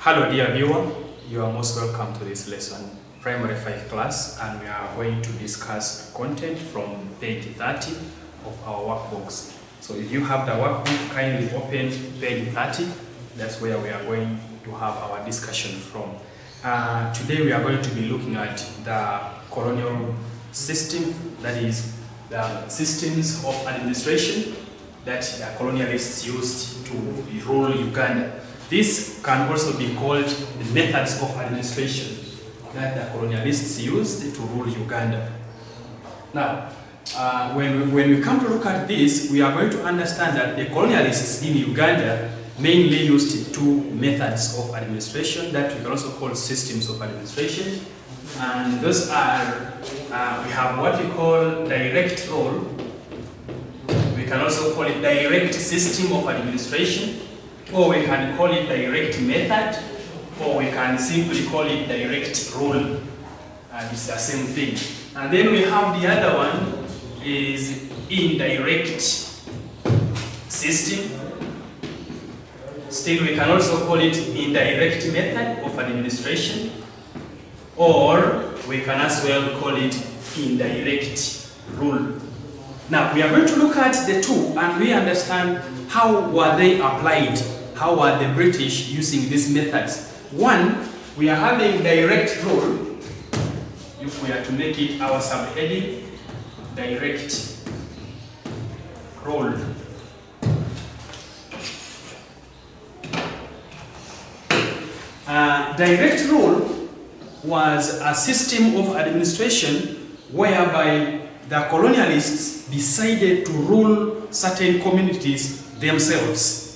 Hello dear viewer, you are most welcome to this lesson, Primary 5 class, and we are going to discuss content from page 30 of our workbooks. So if you have the workbook, kindly open page 30, that's where we are going to have our discussion from. Today we are going to be looking at the colonial system, that is the systems of administration that the colonialists used to rule Uganda. This can also be called the methods of administration that the colonialists used to rule Uganda. Now, when we come to look at this, we are going to understand that the colonialists in Uganda mainly used two methods of administration that we can also call systems of administration. And those are, we have what we call direct rule. We can also call it direct system of administration, or we can call it direct method, or we can simply call it direct rule. It's the same thing. And then we have the other one is indirect system. Still, we can also call it indirect method of administration, or we can as well call it indirect rule. Now, we are going to look at the two and we understand how were they applied, how were the British using these methods. One, we are having direct rule. If we are to make it our subheading, direct rule. Direct rule was a system of administration whereby the colonialists decided to rule certain communities themselves.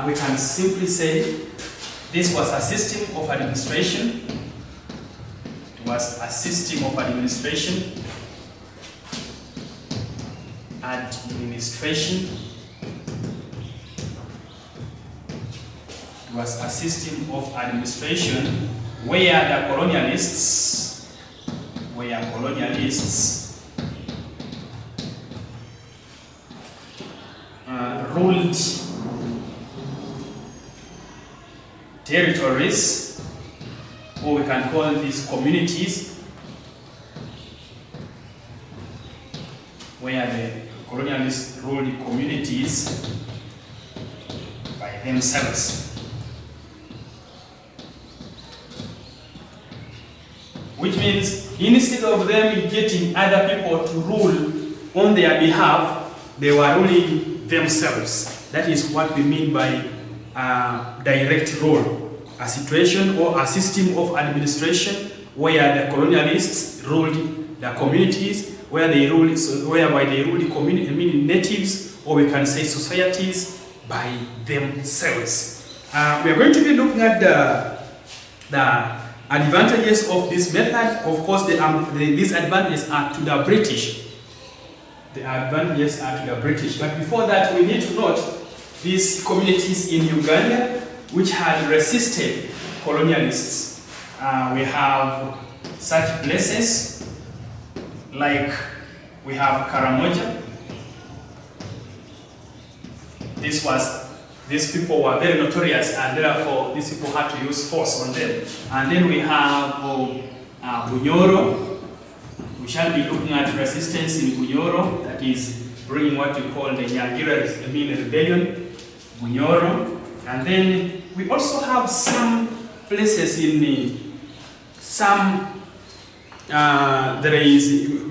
We can simply say this was a system of administration. It was a system of administration. It was a system of administration where the colonialists ruled territories, or we can call these communities, where the colonialists ruled communities by themselves. Which means instead of them getting other people to rule on their behalf, they were ruling themselves. That is what we mean by direct rule, a situation or a system of administration where the colonialists ruled the communities, whereby they ruled the community, meaning natives, or we can say societies, by themselves. We are going to be looking at the advantages of this method. Of course, these advantages are to the British. The advantages are to the British. But before that, we need to note these communities in Uganda which had resisted colonialists. We have such places like we have Karamoja. These people were very notorious, and therefore these people had to use force on them. And then we have Bunyoro. We shall be looking at resistance in Bunyoro, that is bringing what we call the Nyangira rebellion, Bunyoro. And then we also have some places in we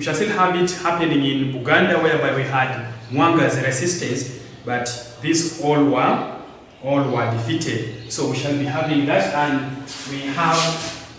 shall still have it happening in Uganda, whereby we had Mwanga's resistance, but these all were defeated. So we shall be having that, and we have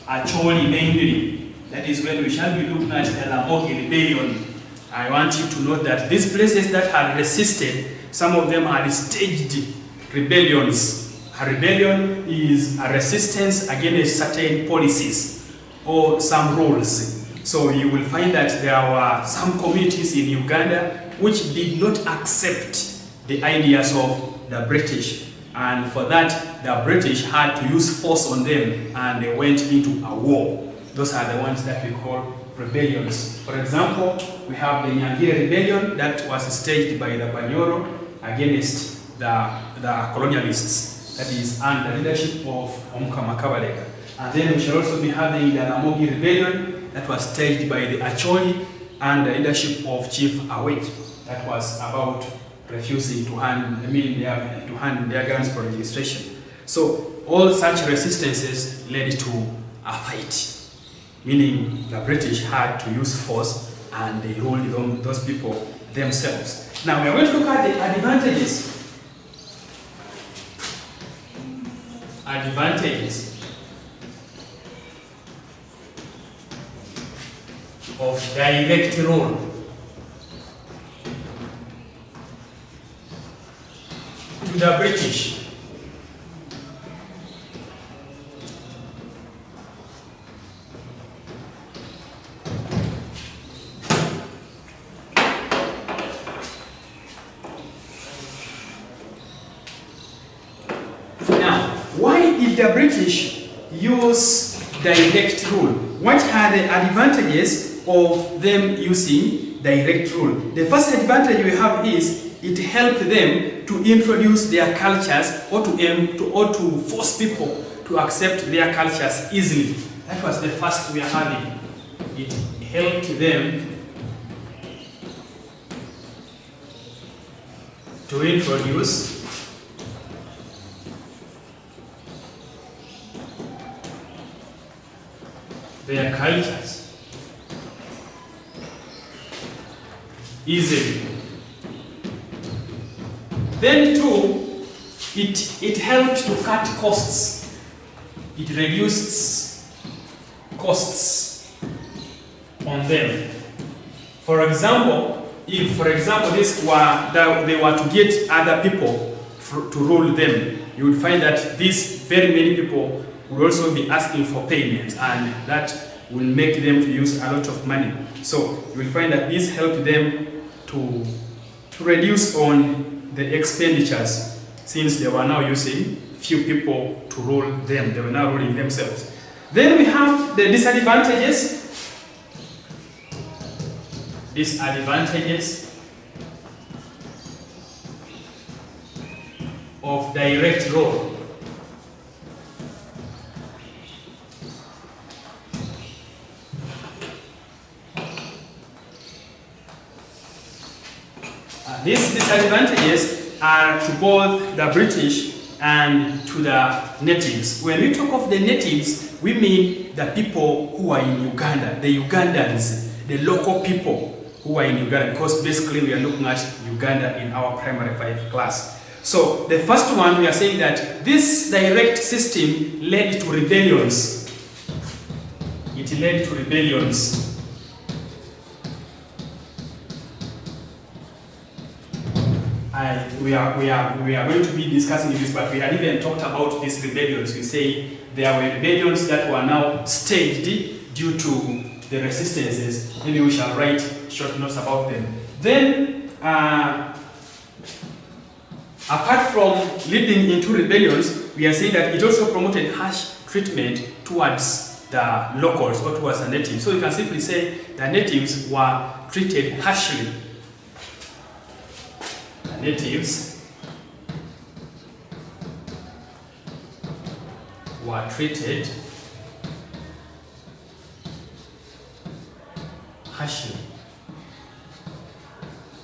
Acholi mainly. That is when we shall be looking at the Lamogi rebellion. I want you to note that these places that had resisted, some of them are staged rebellions. A rebellion is a resistance against certain policies or some rules. So you will find that there were some communities in Uganda which did not accept the ideas of the British, and for that the British had to use force on them, and they went into a war. Those are the ones that we call rebellions. For example, we have the Nyangira rebellion that was staged by the Banyoro against the colonialists. that is under the leadership of Omukama Kabalega. And then we shall also be having the Namogi rebellion that was staged by the Acholi under the leadership of Chief Awet. That was about refusing to hand their guns for registration. So all such resistances led to a fight, meaning the British had to use force and they ruled those people themselves. Now we are going to look at the advantages of direct rule. To the British. Now, why did the British use direct rule? What are the advantages of them using direct rule? The first advantage we have is it helped them to introduce their cultures or to force people to accept their cultures easily. That was the first we are having. It helped them to introduce their cultures easily. Then too, it helped to cut costs. It reduced costs on them. For example, if they were to get other people to rule them, you would find that these very many people will also be asking for payment, and that will make them to use a lot of money. So you will find that this helped them to reduce on the expenditures, since they were now using few people to rule them. They were now ruling themselves. Then we have the disadvantages. Of direct rule. These disadvantages are to both the British and to the natives. When we talk of the natives, we mean the people who are in Uganda, the Ugandans, the local people who are in Uganda, because basically we are looking at Uganda in our primary 5 class. So the first one, we are saying that this direct system led to rebellions. It led to rebellions. We are going to be discussing this, but we had even talked about these rebellions. We say there were rebellions that were now staged due to the resistances. Maybe we shall write short notes about them. Then, apart from leading into rebellions, we are saying that it also promoted harsh treatment towards the locals or towards the natives. So you can simply say the natives were treated harshly. Natives were treated harshly.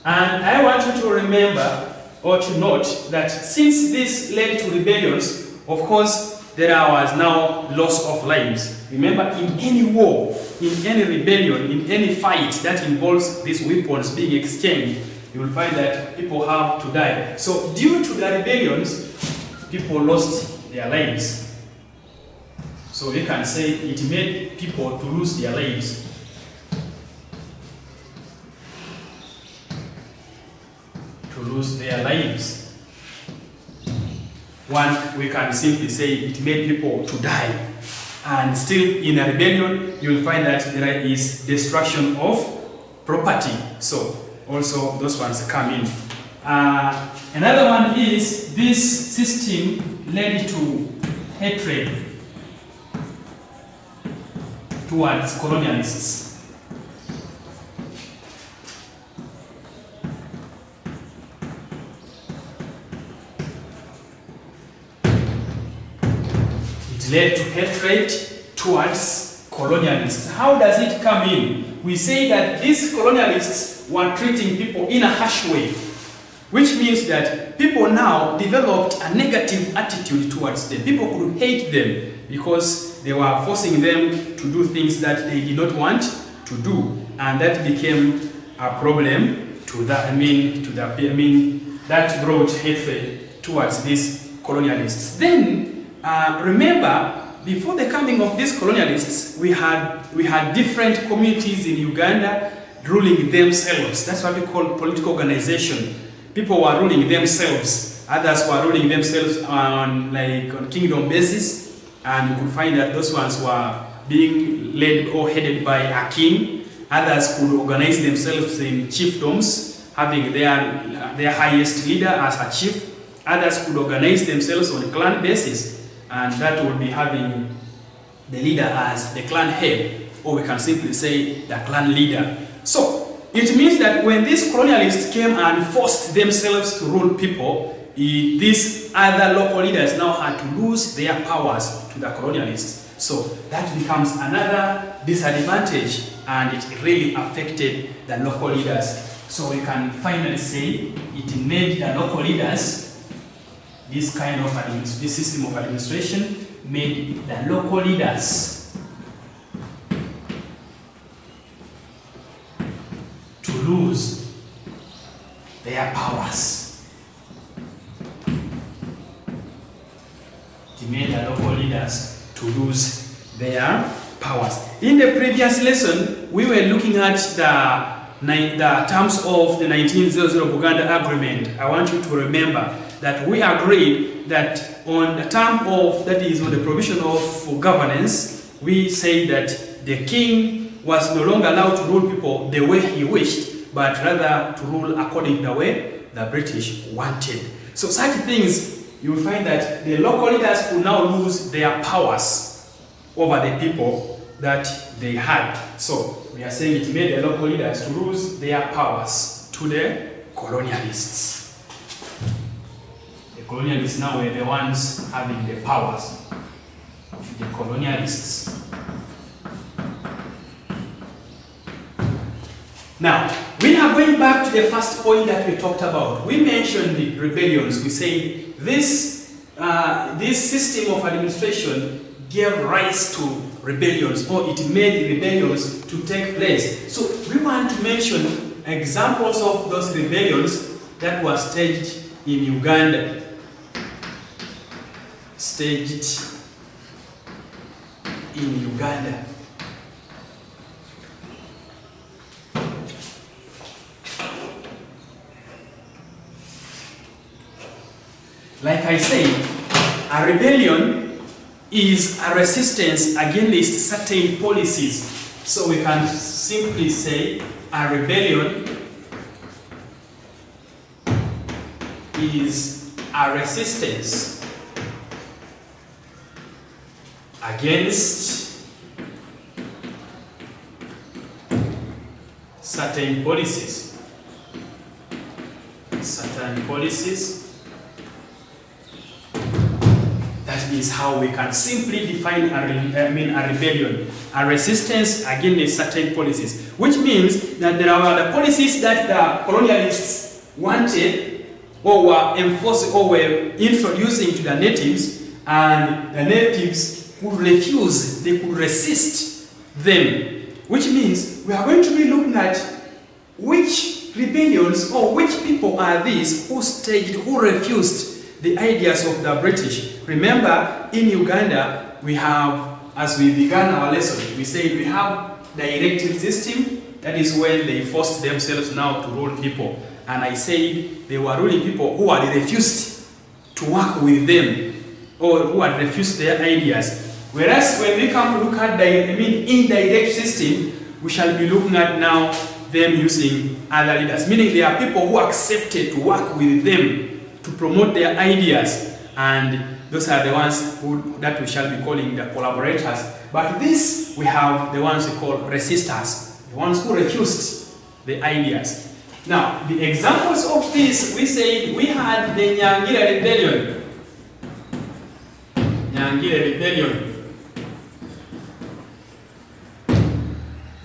And I want you to remember or to note that since this led to rebellions, of course, there was now loss of lives. Remember, in any war, in any rebellion, in any fight that involves these weapons being exchanged, you will find that people have to die. So due to the rebellions, people lost their lives. So we can say it made people to lose their lives. To lose their lives. One, we can simply say it made people to die. And still in a rebellion, you will find that there is destruction of property. So also those ones come in. Another one is this system led to hatred towards colonialists. led to hatred towards colonialists. How does it come in? We say that these colonialists were treating people in a harsh way, which means that people now developed a negative attitude towards them. People could hate them because they were forcing them to do things that they did not want to do, and that became a problem to that. That brought hatred towards these colonialists. Then remember, before the coming of these colonialists, we had different communities in Uganda ruling themselves. That's what we call political organization. People were ruling themselves. Others were ruling themselves on kingdom basis, and you could find that those ones were being led or headed by a king. Others could organize themselves in chiefdoms, having their highest leader as a chief. Others could organize themselves on a clan basis, and that would be having the leader as the clan head, or we can simply say the clan leader. So it means that when these colonialists came and forced themselves to rule people, these other local leaders now had to lose their powers to the colonialists. So that becomes another disadvantage, and it really affected the local leaders. So we can finally say it made the local leaders, this system of administration made the local leaders to lose their powers. It made the local leaders to lose their powers. In the previous lesson, we were looking at the terms of the 1900 Uganda Agreement. I want you to remember that we agreed that on the term of, that is on the provision of governance, we say that the king was no longer allowed to rule people the way he wished, but rather to rule according to the way the British wanted. So such things, you will find that the local leaders could now lose their powers over the people that they had. So we are saying it made the local leaders to lose their powers to the colonialists. The colonialists now were the ones having the powers. The colonialists. Now, we are going back to the first point that we talked about. We mentioned the rebellions. We said this system of administration gave rise to rebellions, or it made rebellions to take place. So we want to mention examples of those rebellions that were staged in Uganda. Staged in Uganda. Like I said, a rebellion is a resistance against certain policies. So we can simply say a rebellion is a resistance against certain policies. Certain policies. That is how we can simply define a rebellion, a resistance against certain policies, which means that there are the policies that the colonialists wanted or were enforcing or were introducing to the natives, and the natives could refuse, they could resist them, which means we are going to be looking at which rebellions or which people are these who staged, who refused the ideas of the British. Remember, in Uganda, we have, as we began our lesson, we said we have the elective system. That is when they forced themselves now to rule people. And I said they were ruling people who had refused to work with them, or who had refused their ideas. Whereas when we come to look at the indirect system, we shall be looking at now them using other leaders, meaning there are people who accepted to work with them to promote their ideas, and those are the ones that we shall be calling the collaborators. But this, we have the ones we call resistors, the ones who refused the ideas. Now, the examples of this, we said we had the Nyangira Rebellion. Nyangire rebellion.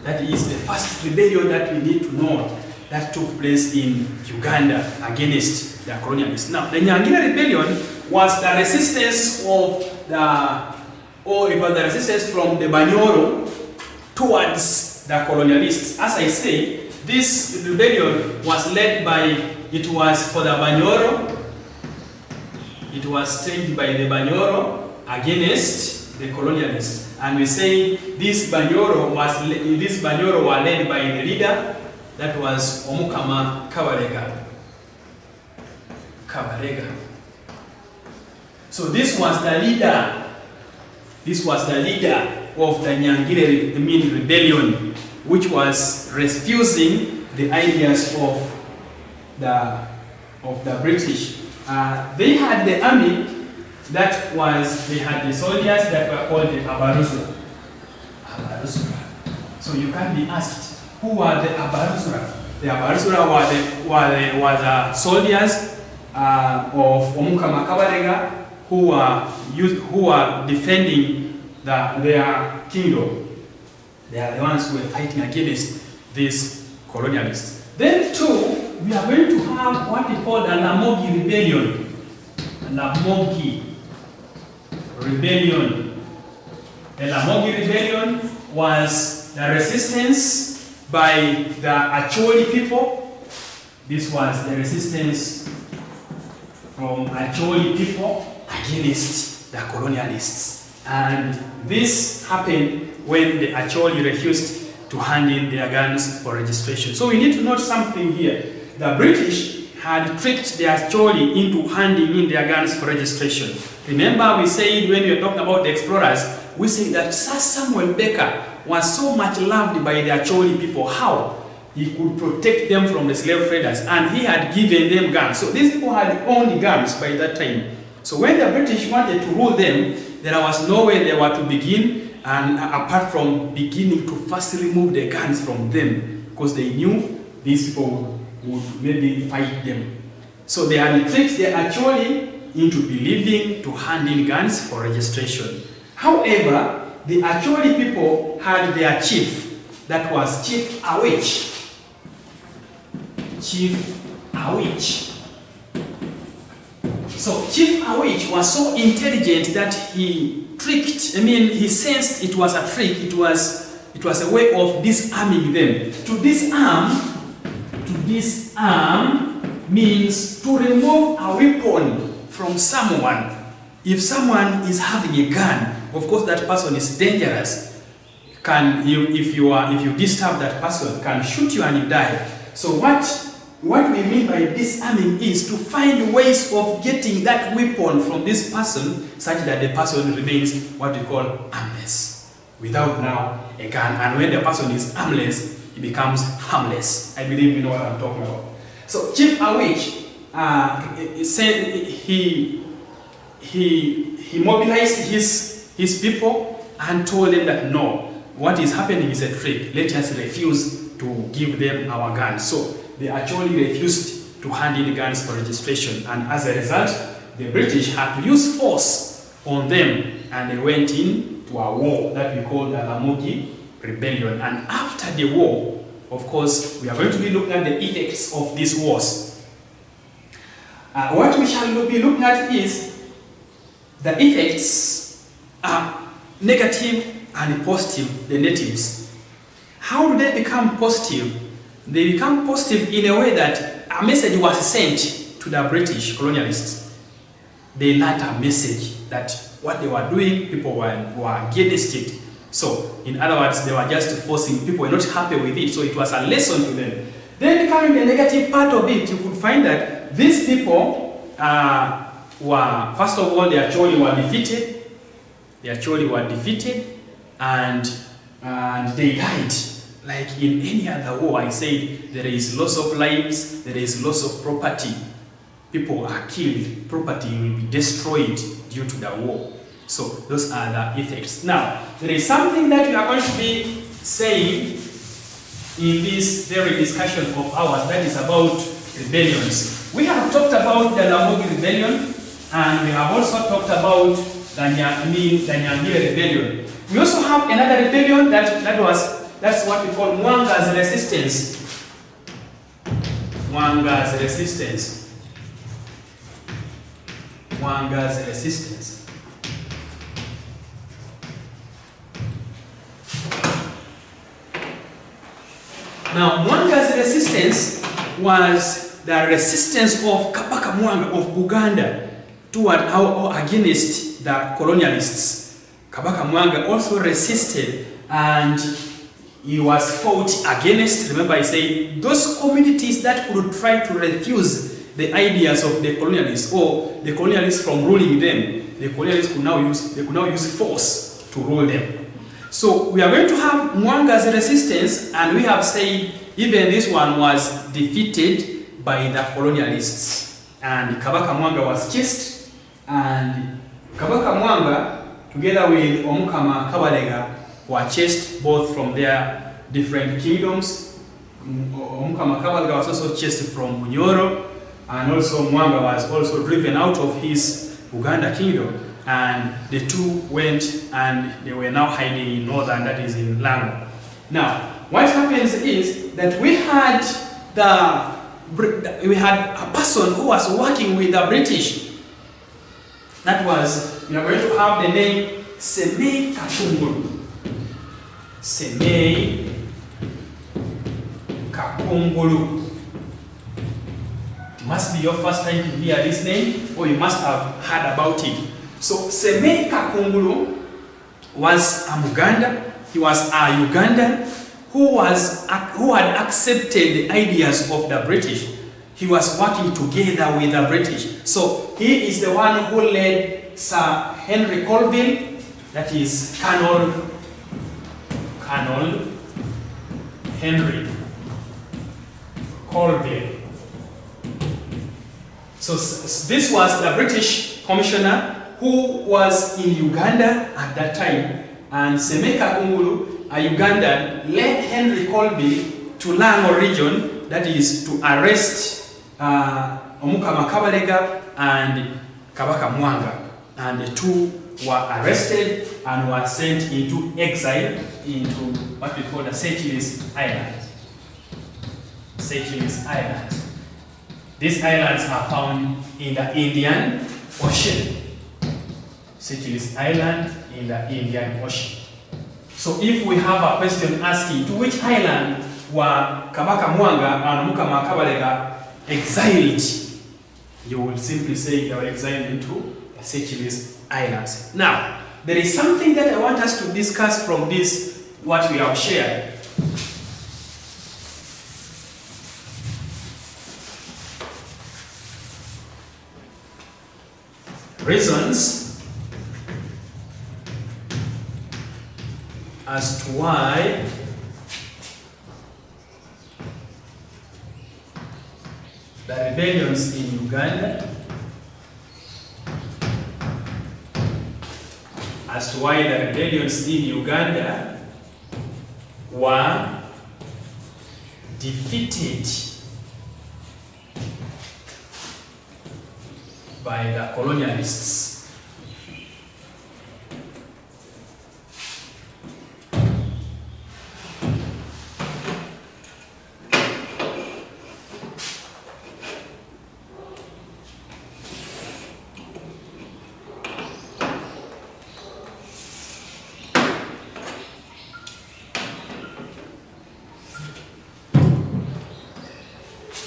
That is the first rebellion that we need to know that took place in Uganda against the colonialists. Now, the Nyangire rebellion was the resistance of it was the resistance from the Banyoro towards the colonialists. As I say, this rebellion was led by, it was for the Banyoro, it was staged by the Banyoro against the colonialists. And we say this Banyoro were led by the leader that was Omukama Kabarega. So this was the leader. This was the leader of the Nyangire rebellion, which was refusing the ideas of the British. They had the army they had the soldiers that were called the Abarusura. So you can be asked, who were the Abarusura? The Abarusura were the soldiers of Omukama Kabarega who were defending their kingdom. They are the ones who were fighting against these colonialists. Then too, we are going to have what we call the Lamogi rebellion. Lamogi rebellion. The Lamogi rebellion was the resistance by the Acholi people. This was the resistance from Acholi people against the colonialists. And this happened when the Acholi refused to hand in their guns for registration. So we need to note something here. The British had tricked the Acholi into handing in their guns for registration. Remember, we said when we were talking about the explorers, we said that Sir Samuel Baker was so much loved by the Acholi people. How? He could protect them from the slave traders, and he had given them guns. So these people had owned guns by that time. So when the British wanted to rule them, there was no way they were to begin, and apart from beginning to first remove the guns from them, because they knew these people would maybe fight them. So they had tricked the Acholi into believing to hand in guns for registration. However, the Acholi people had their chief, that was Chief Awich. Chief Awich. So Chief Awich was so intelligent that he he sensed it was a trick, it was a way of disarming them. To disarm means to remove a weapon from someone. If someone is having a gun, of course that person is dangerous. If you disturb that person, can shoot you and you die. So what we mean by disarming is to find ways of getting that weapon from this person such that the person remains what we call armless, without now a gun. And when the person is armless, he becomes harmless. I believe you know what I'm talking about. So Chief Awich he mobilized his people and told them that no, what is happening is a trick. Let us refuse to give them our guns. So they actually refused to hand in guns for registration, and as a result, the British had to use force on them, and they went into a war that we call the Lamogi Rebellion. And after the war, of course, we are going to be looking at the effects of these wars. What we shall be looking at is the effects are negative and positive, the natives. How do they become positive? They become positive in a way that a message was sent to the British colonialists. They learned a message that what they were doing, people were against it. So, in other words, they were just forcing, people were not happy with it, so it was a lesson to them. Then coming the negative part of it, you could find that these people were, first of all, the Acholi were defeated. The Acholi were defeated, and they died. Like in any other war, I said, there is loss of lives, there is loss of property. People are killed, property will be destroyed due to the war. So those are the effects. Now, there is something that we are going to be saying in this very discussion of ours, that is about rebellions. We have talked about the Lamogi Rebellion, and we have also talked about the Nyangire rebellion. We also have another rebellion that's what we call Mwanga's resistance. Mwanga's resistance. Mwanga's resistance. Now, Mwanga's resistance was the resistance of Kabaka Mwanga of Uganda toward or against the colonialists. Kabaka Mwanga also resisted, and he was fought against. Remember, I said those communities that would try to refuse the ideas of the colonialists or the colonialists from ruling them. The colonialists could now use force to rule them. So we are going to have Mwanga's resistance, and we have said even this one was defeated by the colonialists, and Kabaka Mwanga was chased, and Kabaka Mwanga together with Omukama Kabalega were chased both from their different kingdoms. Omukama Kabalega was also chased from Bunyoro, and also Mwanga was also driven out of his Uganda kingdom. And the two went, and they were now hiding in northern, that is in Lamu. Now, what happens is that we had a person who was working with the British. That was, we are going to have the name Semei Kakungulu. Semei Kakungulu. It must be your first time to hear this name, or you must have heard about it. So Semei Kakungulu was a Muganda. He was a Ugandan who had accepted the ideas of the British. He was working together with the British. So he is the one who led Sir Henry Colville, that is Colonel Henry Colville. So this was the British commissioner who was in Uganda at that time, and Semei Kakungulu, a Ugandan, led Henry Colville to Lango region, that is to arrest Omukama Kabalega and Kabaka Mwanga. And the two were arrested and were sent into exile into what we call the Seychelles Islands. Seychelles Islands. These islands are found in the Indian Ocean. Seychelles Island in the Indian Ocean. So if we have a question asking to which island were Kabaka Mwanga and Omukama Kabalega exiled, you will simply say they were exiled into the Seychelles Islands. Now, there is something that I want us to discuss from this, what we have shared. Reasons as to why the rebellions in Uganda, were defeated by the colonialists.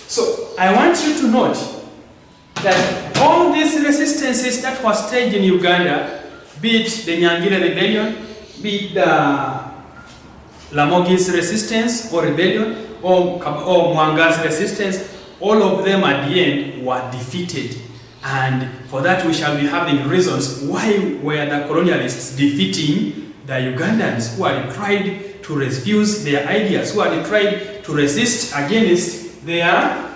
So I want you to note that all these resistances that was staged in Uganda, be it the Nyangire rebellion, be it the Lamogi's resistance or rebellion, or Mwanga's resistance, all of them at the end were defeated. And for that we shall be having reasons why were the colonialists defeating the Ugandans who had tried to refuse their ideas, who had tried to resist against their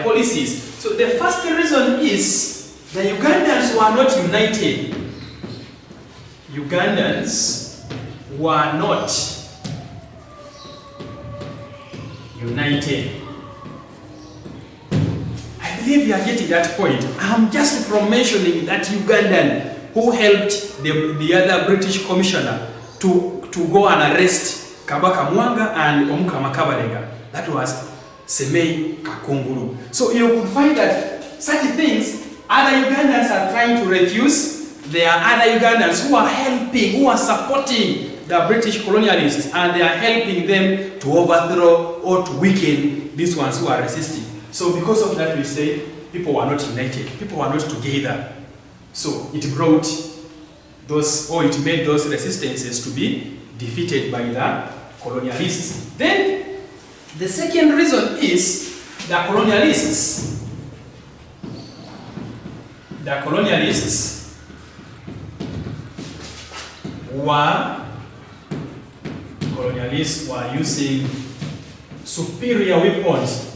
policies. So the first reason is the Ugandans were not united. Ugandans were not united. I believe you are getting that point. I'm just from mentioning that Ugandan who helped the other British commissioner to go and arrest Kabaka Mwanga and Omukama Kabalega. That was Semei Kakungulu. So you could find that such things, other Ugandans are trying to refuse. There are other Ugandans who are helping, who are supporting the British colonialists, and they are helping them to overthrow or to weaken these ones who are resisting. So because of that, we say people were not united, people were not together. So it brought those, or it made those resistances to be defeated by the colonialists. Then the second reason is the colonialists. The colonialists were using superior weapons.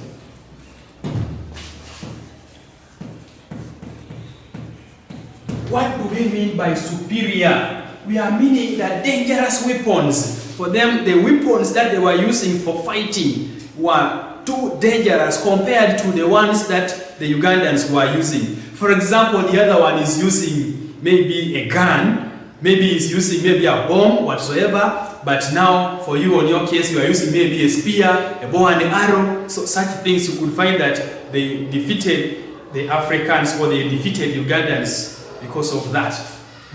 What do we mean by superior? We are meaning the dangerous weapons. For them, the weapons that they were using for fighting were too dangerous compared to the ones that the Ugandans were using. For example, the other one is using maybe a gun, maybe he's using maybe a bomb, whatsoever. But now, for you, on your case, you are using maybe a spear, a bow and arrow. So such things, you could find that they defeated the Africans, or they defeated Ugandans because of that.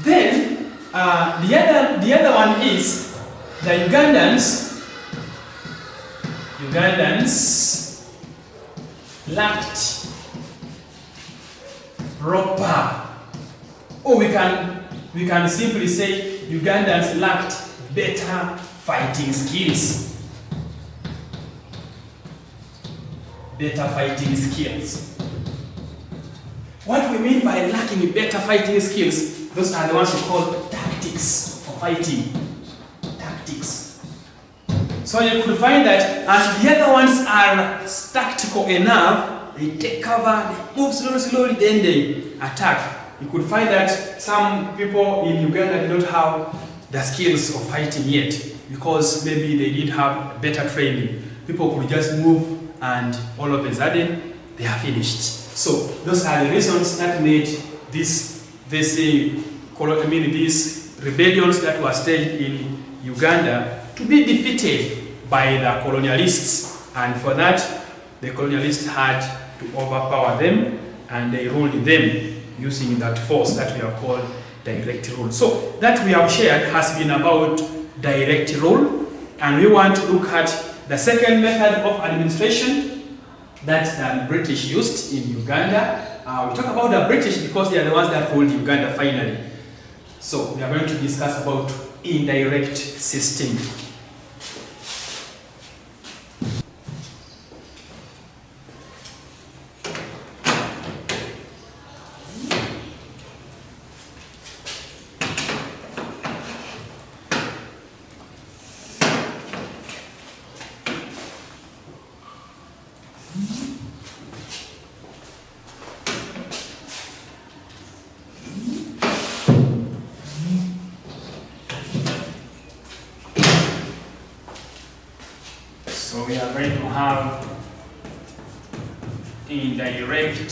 Then the other one is the Ugandans lacked proper, or we can simply say Ugandans lacked better fighting skills. Better fighting skills. What we mean by lacking better fighting skills, those are the ones we call tactics for fighting. Tactics. So you could find that as the other ones are tactical enough, they take cover, they move slowly, then they attack. You could find that some people in Uganda do not have the skills of fighting yet, because maybe they didn't have better training. People could just move and all of a sudden they are finished. So those are the reasons that made these rebellions that were staged in Uganda to be defeated by the colonialists, and for that the colonialists had to overpower them, and they ruled them using that force that we have called direct rule. So that we have shared has been about direct rule, and we want to look at the second method of administration that the British used in Uganda. We talk about the British because they are the ones that ruled Uganda finally. So we are going to discuss about indirect system. So we are going to have indirect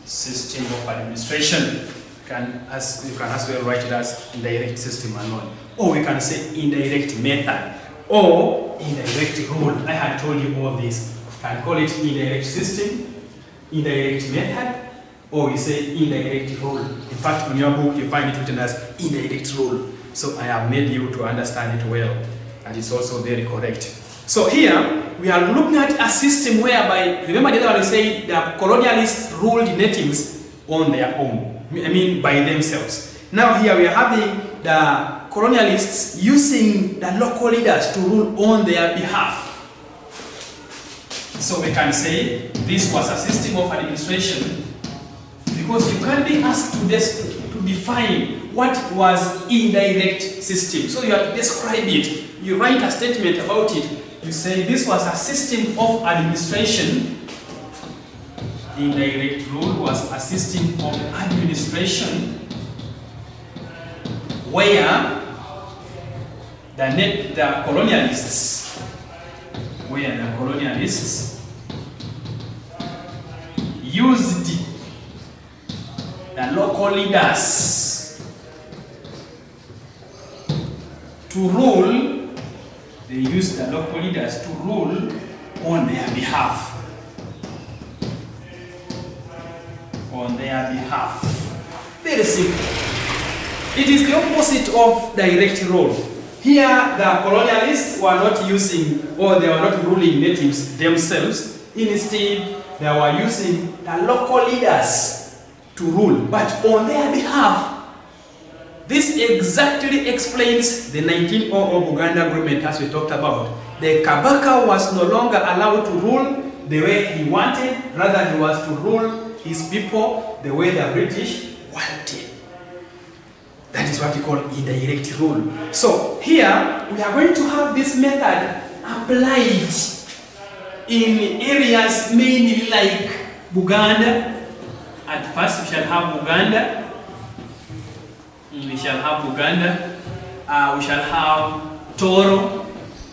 system of administration. You can as well write it as indirect system alone, or we can say indirect method or indirect rule. I had told you all this. You can call it indirect system, indirect method, or we say indirect rule. In fact, in your book you find it written as indirect rule. So I have made you to understand it well, and it's also very correct. So here we are looking at a system whereby, remember the other one we say the colonialists ruled natives on their own, I mean by themselves. Now here we are having the colonialists using the local leaders to rule on their behalf. So we can say this was a system of administration, because you can't be asked to define what was indirect system. So you have to describe it. You write a statement about it. You say this was a system of administration. Indirect rule was a system of administration where the colonialists used the local leaders to rule. They used the local leaders to rule on their behalf. On their behalf. Very simple. It is the opposite of direct rule. Here, the colonialists were not using, or they were not ruling natives themselves. Instead, they were using the local leaders to rule, but on their behalf. This exactly explains the 1900 Uganda agreement as we talked about. The Kabaka was no longer allowed to rule the way he wanted, rather he was to rule his people the way the British wanted. That is what we call indirect rule. So here we are going to have this method applied in areas mainly like Uganda. At first we shall have Uganda. We shall have Uganda. We shall have Toro.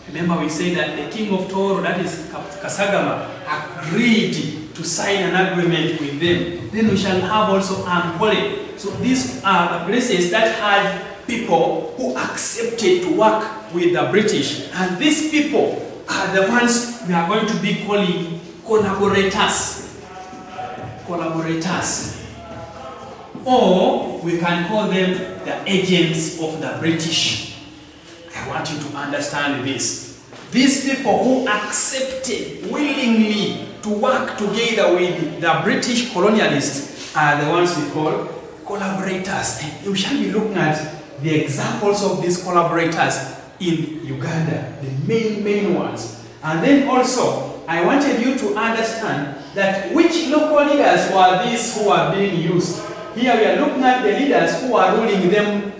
Remember we say that the king of Toro, that is Kasagama, agreed to sign an agreement with them. Then we shall have also Ampole. So these are the places that had people who accepted to work with the British. And these people are the ones we are going to be calling collaborators. Collaborators. Or we can call them the agents of the British. I want you to understand this. These people who accepted willingly to work together with the British colonialists are the ones we call collaborators. And we shall be looking at the examples of these collaborators in Uganda, the main ones. And then also, I wanted you to understand that which local leaders were these who are being used. Here we are looking at the leaders who are ruling them,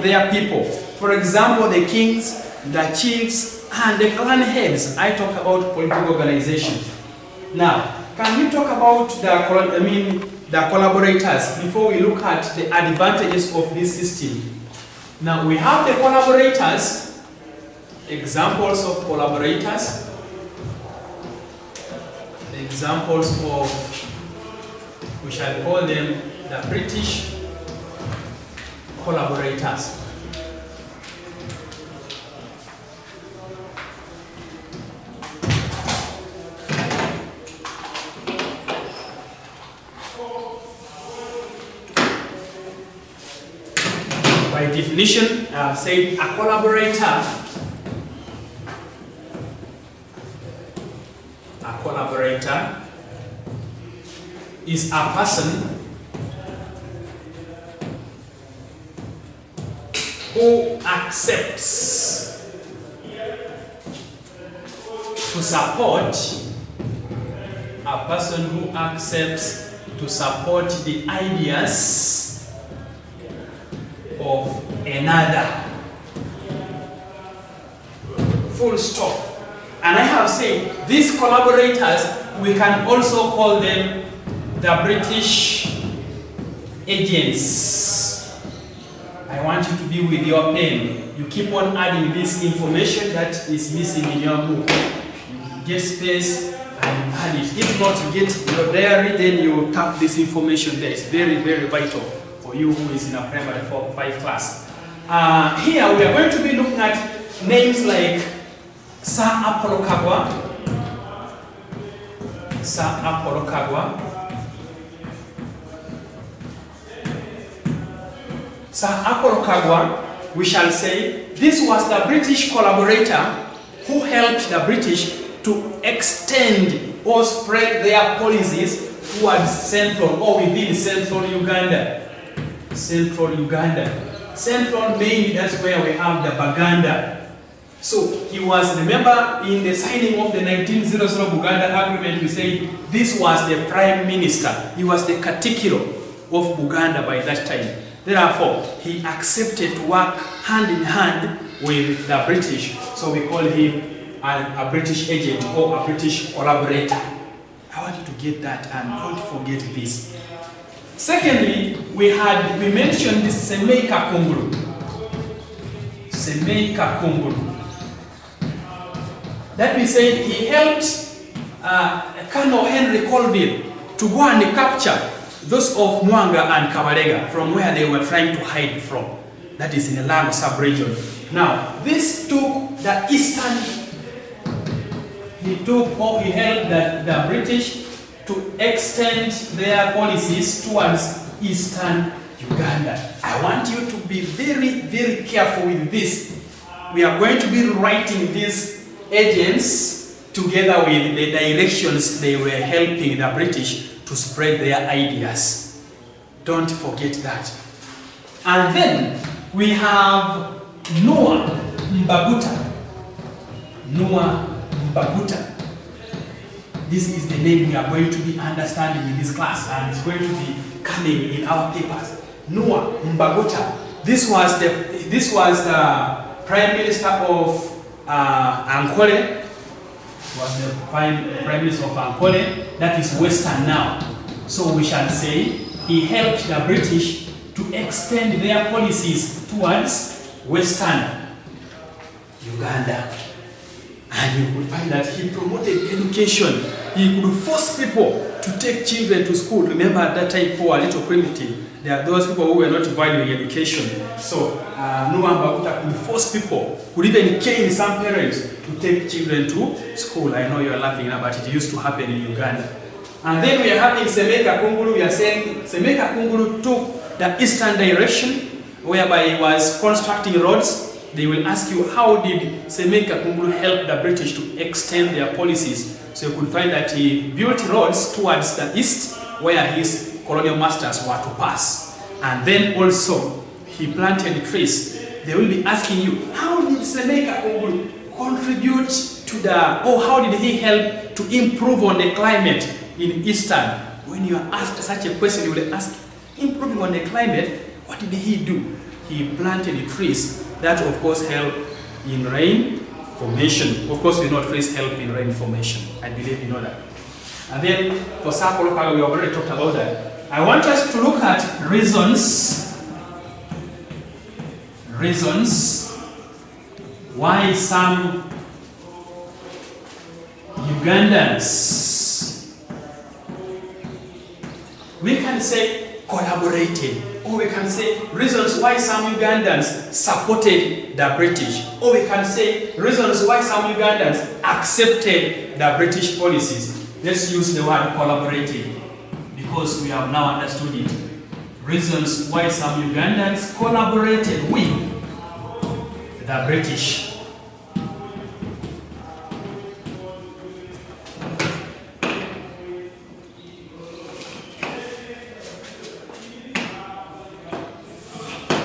their people. For example, the kings, the chiefs, and the clan heads. I talk about political organization. Now, can we talk about the collaborators before we look at the advantages of this system? Now, we have the collaborators, examples of collaborators, the examples of, we shall call them the British collaborators. By definition, I have said a collaborator is a person who accepts to support, a person who accepts to support the ideas of another. Full stop. And I have said these collaborators, we can also call them the British agents. I want you to be with your pen. You keep on adding this information that is missing in your book. You get space and add it. If not, you get your diary, then you tap this information there. It's very, very vital for you who is in a primary 4-5 class. Here we are going to be looking at names like Sir Apollo Kagwa. Sir Apollo Kagwa. Sir Apollo Kagwa, we shall say, this was the British collaborator who helped the British to extend or spread their policies towards central or within central Uganda. Central Uganda. Central mainly, that's where we have the Baganda. So he was, remember in the signing of the 1900 Uganda Agreement, we said this was the Prime Minister. He was the Katikiro of Uganda by that time. Therefore, he accepted to work hand in hand with the British. So we call him a British agent or a British collaborator. I want you to get that and don't forget this. Secondly, we mentioned this Semeika Kunguru. Semeika Kunguru. That we said he helped Colonel Henry Colville to go and capture those of Mwanga and Kabalega from where they were trying to hide from. That is in the Lago sub-region. Now, this took the eastern, he helped the British to extend their policies towards eastern Uganda. I want you to be very, very careful with this. We are going to be writing these agents together with the directions they were helping the British to spread their ideas. Don't forget that. And then we have Noah Mbaguta. Noah Mbaguta. This is the name we are going to be understanding in this class, and it's going to be coming in our papers. Noah Mbaguta. This was the Prime Minister of Ankole. Was the Prime Minister of Ankole. That is Western now. So we shall say he helped the British to extend their policies towards Western Uganda. And you could find that he promoted education. He could force people to take children to school. Remember at that time, people were a little primitive. There are those people who were not valuing education. So Noah Mbaguta could force people, could even cane some parents to take children to school. I know you are laughing now, but it used to happen in Uganda. And then we are having Semeka Kungulu. We are saying Semeka Kungulu took the eastern direction, whereby he was constructing roads. They will ask you, how did Semeka Kungulu help the British to extend their policies? So you could find that he built roads towards the east, where his colonial masters were to pass. And then also, he planted trees. They will be asking you, how did Semeka Kungulu contribute to the, or how did he help to improve on the climate in Eastern? When you are asked such a question, you will ask, improving on the climate, what did he do? He planted trees. That, of course, help in rain formation. Of course, we know trees help in rain formation. I believe you know that. And then, for Sako Local, we already talked about that. I want us to look at reasons why some Ugandans, we can say collaborated, or we can say reasons why some Ugandans supported the British, or we can say reasons why some Ugandans accepted the British policies. Let's use the word collaborated, because we have now understood it. Reasons why some Ugandans collaborated with the British.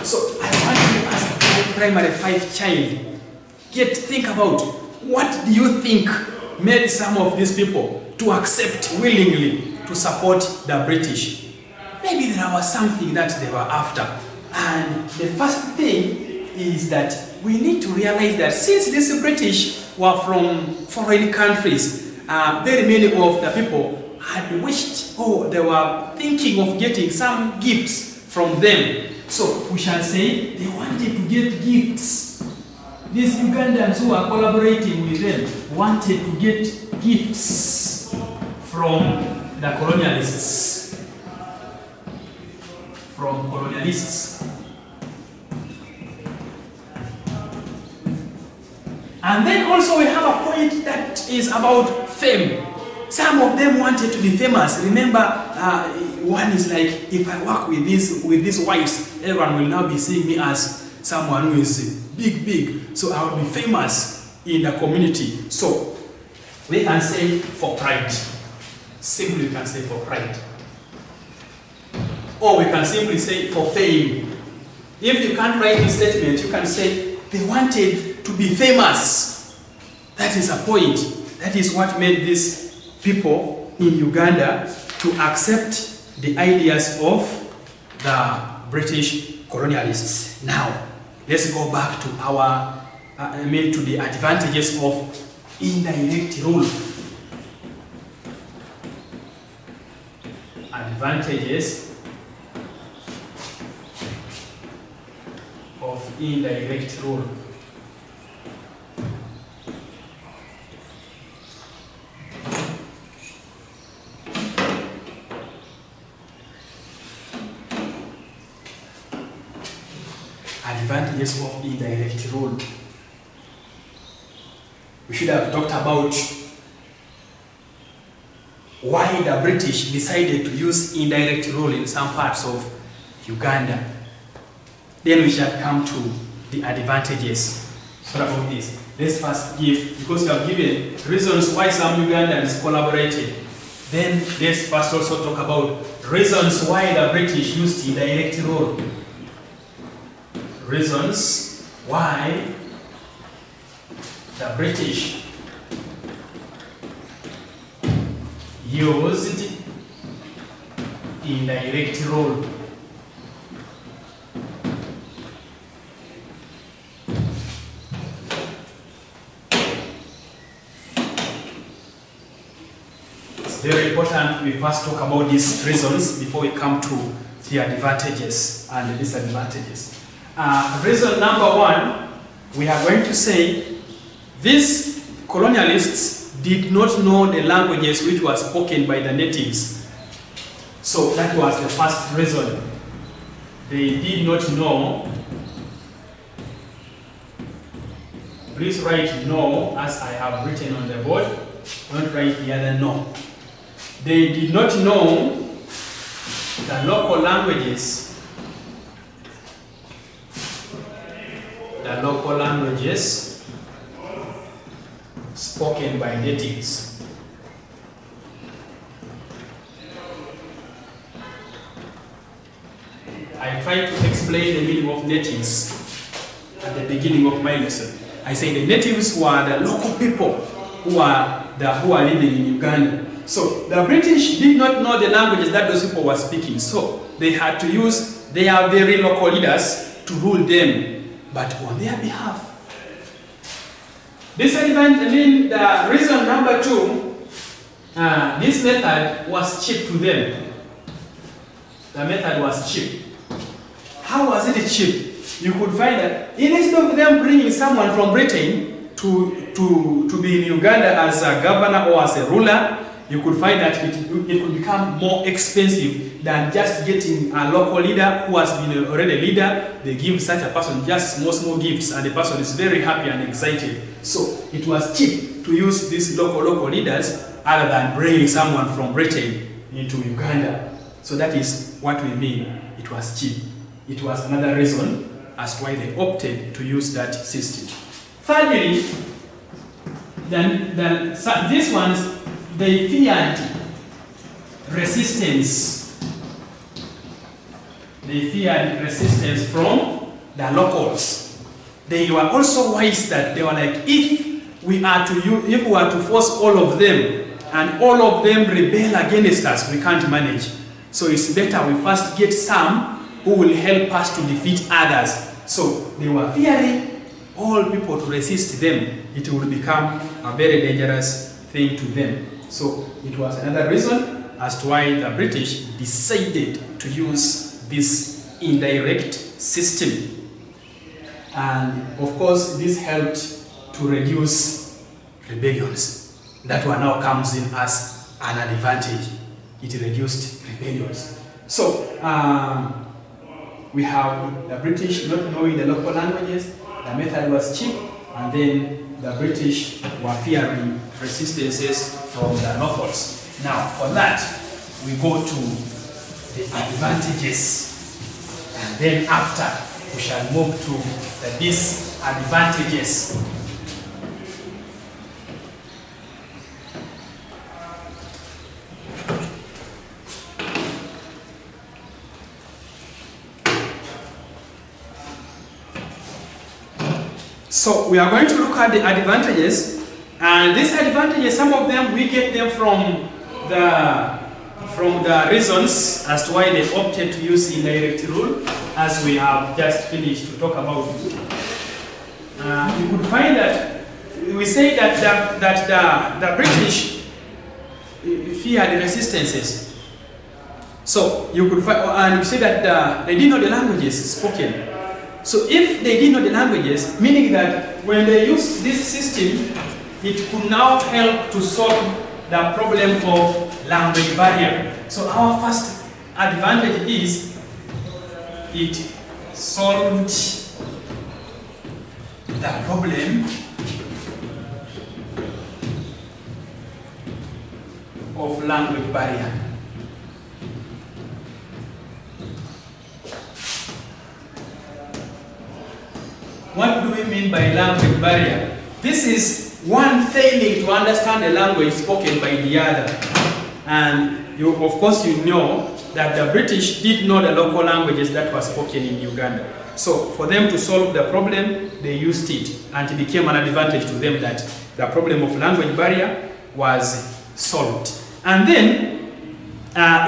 So I want you as a primary 5 child, think about what do you think made some of these people to accept willingly to support the British. Maybe there was something that they were after. And the first thing is that we need to realize that since these British were from foreign countries, very many of the people had wished, or they were thinking of getting some gifts from them. So we shall say they wanted to get gifts. These Ugandans who are collaborating with them wanted to get gifts from the colonialists. From colonialists. And then also we have a point that is about fame. Some of them wanted to be famous. Remember, one is like, if I work with these whites, everyone will now be seeing me as someone who is big. So I will be famous in the community. So we can say for pride. Simply we can say for pride. Or we can simply say for fame. If you can't write this statement, you can say they wanted to be famous. That is a point. That is what made these people in Uganda to accept the ideas of the British colonialists. Now, let's go back to to the advantages of indirect rule. Advantages of indirect rule. Advantages of indirect rule. We should have talked about why the British decided to use indirect rule in some parts of Uganda. Then we shall come to the advantages. So about this, let's first give, because we have given reasons why some Ugandans collaborated. Then let's first also talk about reasons why the British used indirect rule. Reasons why the British used indirect rule. It's very important we first talk about these reasons before we come to the advantages and the disadvantages. Reason number one, we are going to say these colonialists did not know the languages which were spoken by the natives. So that was the first reason. They did not know. Please write no as I have written on the board. Don't write the other no. They did not know the local languages. The local languages spoken by natives. I tried to explain the meaning of natives at the beginning of my lesson. I say the natives were the local people who are living in Uganda. So the British did not know the languages that those people were speaking. So they had to use their very local leaders to rule them, but on their behalf. The reason number two, this method was cheap to them. The method was cheap. How was it cheap? You could find that instead of them bringing someone from Britain to be in Uganda as a governor or as a ruler, you could find that it could become more expensive than just getting a local leader who has been already a leader. They give such a person just small gifts and the person is very happy and excited. So it was cheap to use these local leaders other than bringing someone from Britain into Uganda. So that is what we mean. It was cheap. It was another reason as to why they opted to use that system. Thirdly, these ones, they feared resistance. They feared resistance from the locals. They were also wise that they were like, if we are to force all of them and all of them rebel against us, we can't manage. So it's better we first get some who will help us to defeat others. So they were fearing all people to resist them. It would become a very dangerous thing to them. So it was another reason as to why the British decided to use this indirect system. And of course, this helped to reduce rebellions. That one now comes in as an advantage. It reduced rebellions. So we have the British not knowing the local languages, the method was cheap, and then the British were fearing resistances from the locals. Now, for that, we go to the advantages, and then after, we shall move to the disadvantages. So we are going to look at the advantages, and these advantages, some of them we get them from the reasons as to why they opted to use indirect rule, as we have just finished to talk about. You could find that we say that the British feared resistances. So you could find, and we say that they didn't know the languages spoken. So if they didn't know the languages, meaning that when they used this system, it could now help to solve the problem of language barrier. So our first advantage is it solved the problem of language barrier. What do we mean by language barrier? This is one failing to understand the language spoken by the other. And you, of course, you know that the British did know the local languages that were spoken in Uganda. So for them to solve the problem, they used it, and it became an advantage to them that the problem of language barrier was solved. And then,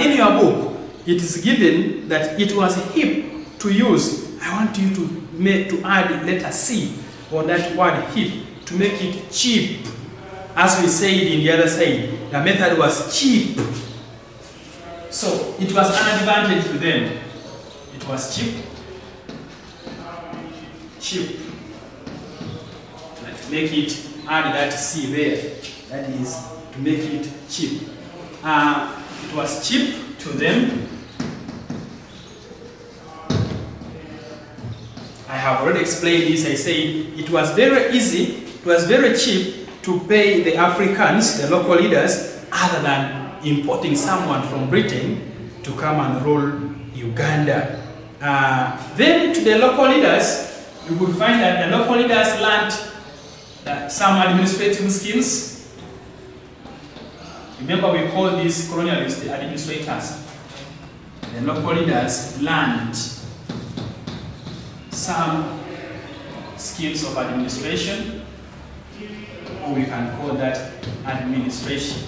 in your book, it is given that it was hip to use. I want you to add letter C on that word hip to make it cheap. As we said in the other side, the method was cheap. So it was an advantage to them. It was cheap. Cheap. Let's make it, add that C there. That is to make it cheap. It was cheap to them. I have already explained this. I said it was very easy, it was very cheap to pay the Africans, the local leaders, other than importing someone from Britain to come and rule Uganda. Then to the local leaders, you would find that the local leaders learned some administrative skills. Remember, we call these colonialists the administrators. The local leaders learned some skills of administration, or we can call that administration,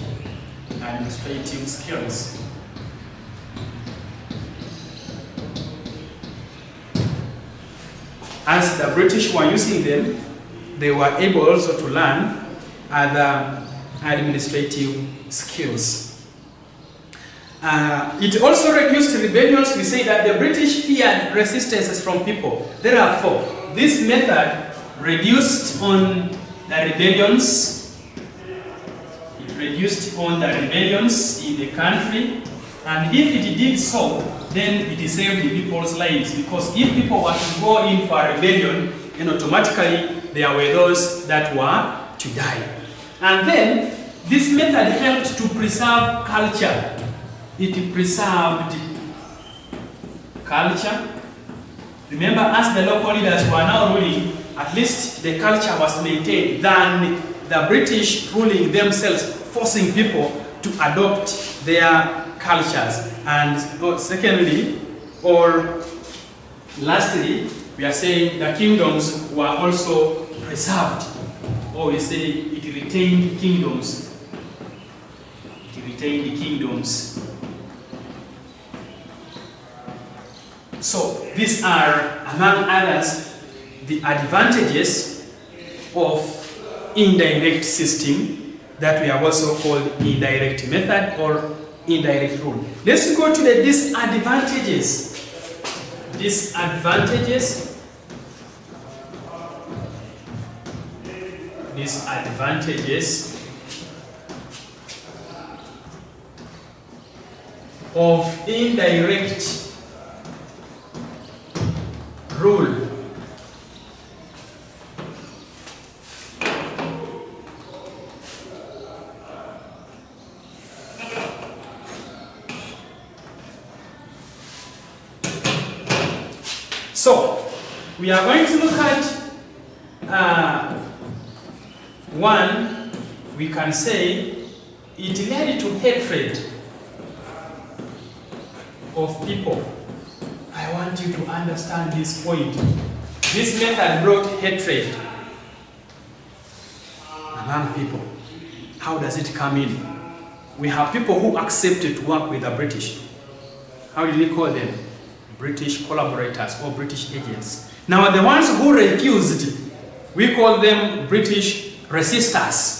administrative skills. As the British were using them, they were able also to learn other administrative skills. It also reduced rebellions. We say that the British feared resistances from people. Therefore, this method reduced on the rebellions. It reduced on the rebellions in the country. And if it did so, then it saved the people's lives. Because if people were to go in for a rebellion, then automatically there were those that were to die. And then this method helped to preserve culture. It preserved culture. Remember, as the local leaders were now ruling, at least the culture was maintained than the British ruling themselves, forcing people to adopt their cultures. And secondly, or lastly, we are saying the kingdoms were also preserved. Or we say it retained kingdoms. It retained the kingdoms. So these are, among others, the advantages of indirect system that we have also called indirect method or indirect rule. Let's go to the disadvantages. Disadvantages of indirect rule. So, we are going to look at one, we can say it led to hatred of people. I want you to understand this point. This method brought hatred among people. How does it come in? We have people who accepted to work with the British. How do we call them? British collaborators or British agents. Now the ones who refused, we call them British resistors.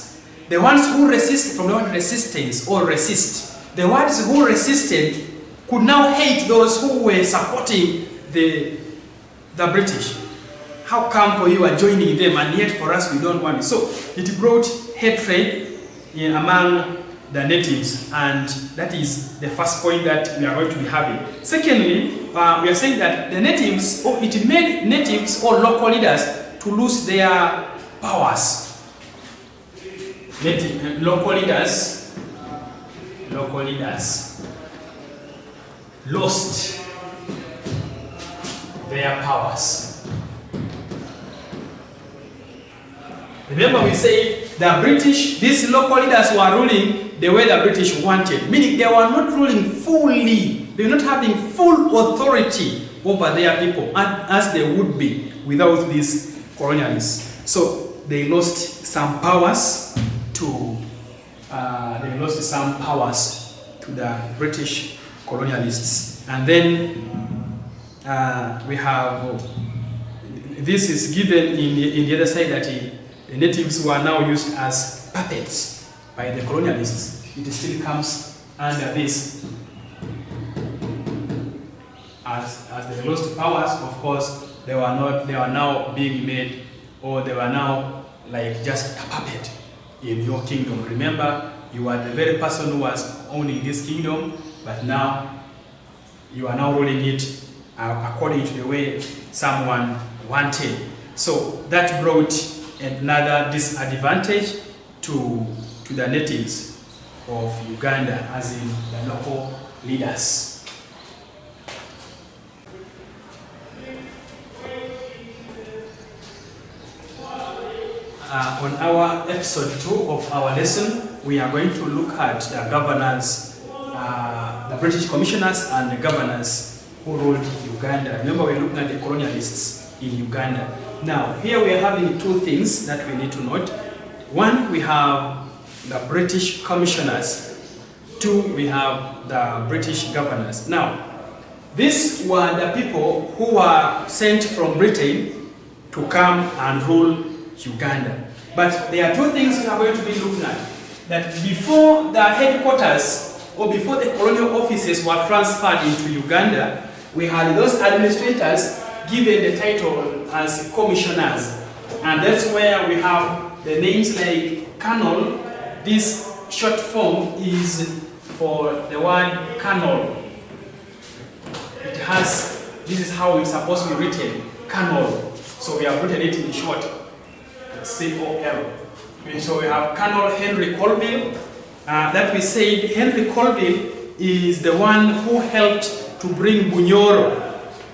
The ones who resist, from the word resistance or resist, the ones who resisted could now hate those who were supporting the British. How come for you are joining them and yet for us we don't want it? So it brought hatred among the natives, and that is the first point that we are going to be having. Secondly, we are saying that the natives, or it made natives or local leaders to lose their powers. Local leaders lost their powers. Remember we say the British, these local leaders were ruling the way the British wanted, meaning they were not ruling fully, they were not having full authority over their people as they would be without these colonialists. So they lost some powers to the British colonialists. And then we have, this is given in the other side, that the natives were now used as puppets by the colonialists. It still comes under this. As they lost powers, of course, they were now being made, or they were now like just a puppet in your kingdom. Remember, you are the very person who was owning this kingdom, but now you are now ruling it according to the way someone wanted. So that brought another disadvantage to the natives of Uganda, as in the local leaders. On our episode 2 of our lesson, we are going to look at the governors, the British commissioners and the governors who ruled Uganda. Remember, we're looking at the colonialists in Uganda. Now, here we are having two things that we need to note. One, we have the British commissioners. Two, we have the British governors. Now, these were the people who were sent from Britain to come and rule Uganda. But there are two things we are going to be looking at. That before the headquarters or before the colonial offices were transferred into Uganda, we had those administrators given the title as commissioners. And that's where we have the names like Colonel. This short form is for the word Colonel. It has, this is how it's supposed to be written, Colonel. So we have written it in short. C-O-L. So we have Colonel Henry Colville. That we said Henry Colville is the one who helped to bring Bunyoro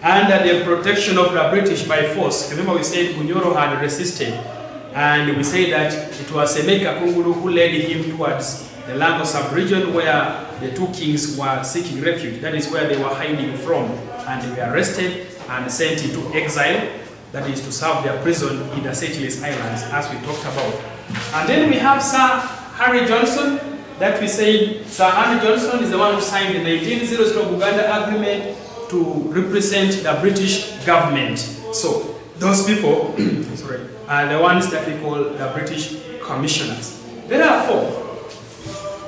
under the protection of the British by force. Remember, we said Bunyoro had resisted, and we say that it was Emeka Kungulu who led him towards the land of sub-region where the two kings were seeking refuge. That is where they were hiding from, and they were arrested and sent into exile. That is to serve their prison in the Seychelles Islands, as we talked about. And then we have Sir Harry Johnson, that we said Sir Harry Johnson is the one who signed the 1900 Uganda Agreement to represent the British government. So those people are the ones that we call the British commissioners. Therefore,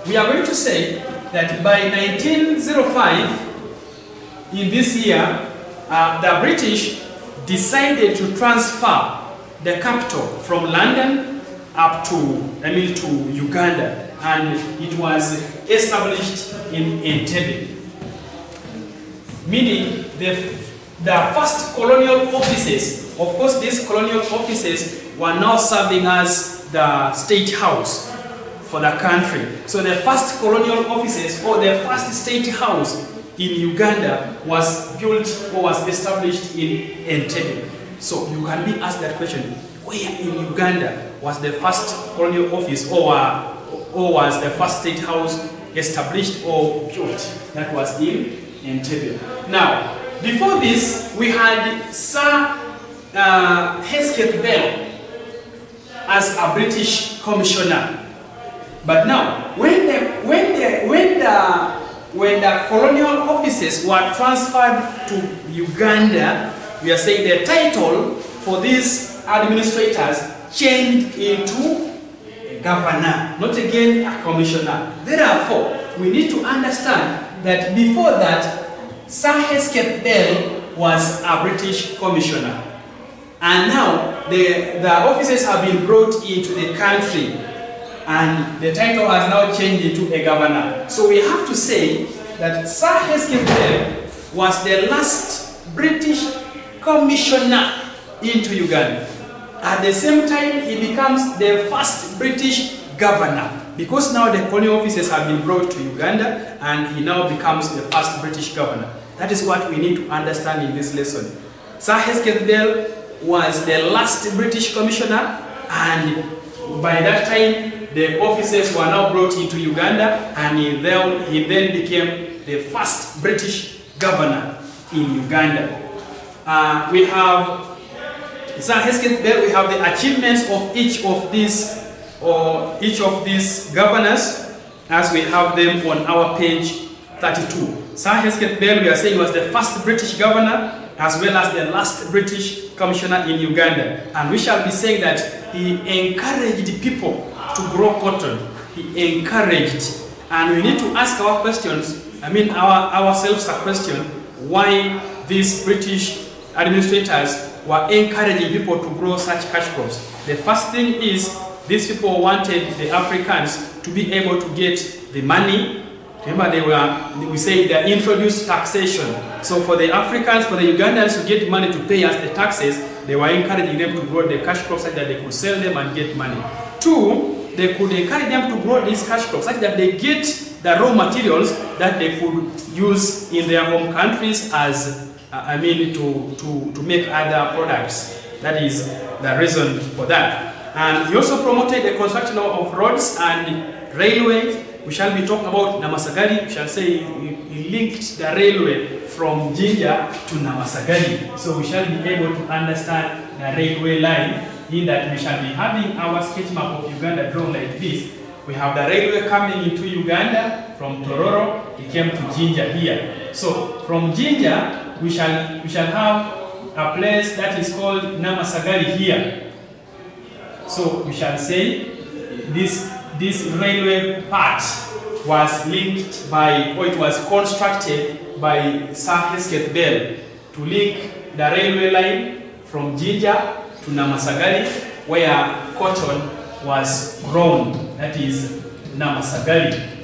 we are going to say that by 1905, in this year, the British decided to transfer the capital from London up to Uganda, and it was established in Entebbe. Meaning the first colonial offices, of course these colonial offices were now serving as the state house for the country. So the first colonial offices, or the first state house in Uganda, was built or was established in Entebbe. So you can be asked that question, where in Uganda was the first colonial office, or was the first state house established or built? That was in Entebbe. Now, before this, we had Sir Hesketh Bell as a British commissioner. But now, when the colonial offices were transferred to Uganda, we are saying the title for these administrators changed into a governor, not again a commissioner. Therefore, we need to understand that before that, Sir Hesketh Bell was a British commissioner. And now the offices have been brought into the country, and the title has now changed into a governor. So we have to say that Sir Hesketh Bell was the last British commissioner into Uganda. At the same time, he becomes the first British governor, because now the colonial offices have been brought to Uganda, and he now becomes the first British governor. That is what we need to understand in this lesson. Sir Hesketh Bell was the last British commissioner, and by that time, the offices were now brought into Uganda, and he then became the first British governor in Uganda. We have Sir Hesketh Bell. We have the achievements of each of these governors, as we have them on our page 32. Sir Hesketh Bell, we are saying, was the first British governor, as well as the last British commissioner in Uganda. And we shall be saying that he encouraged people to grow cotton. He encouraged. And we need to ask our questions, ourselves a question, why these British administrators were encouraging people to grow such cash crops. The first thing is, these people wanted the Africans to be able to get the money. Remember, we say they introduced taxation. So for the Africans, for the Ugandans to get money to pay us the taxes, they were encouraging them to grow the cash crops such that they could sell them and get money. Two, they could encourage them to grow these cash crops such that they get the raw materials that they could use in their home countries as, to make other products. That is the reason for that. And he also promoted the construction of roads and railways. We shall be talking about Namasagari. We shall say he linked the railway from Jinja to Namasagari. So we shall be able to understand the railway line, in that we shall be having our sketch map of Uganda drawn like this. We have the railway coming into Uganda from Tororo. It came to Jinja here. So from Jinja, we shall have a place that is called Namasagari here. So we shall say this railway part was linked by, or it was constructed by Sir Hesketh Bell to link the railway line from Jinja to Namasagari, where cotton was grown. That is Namasagari.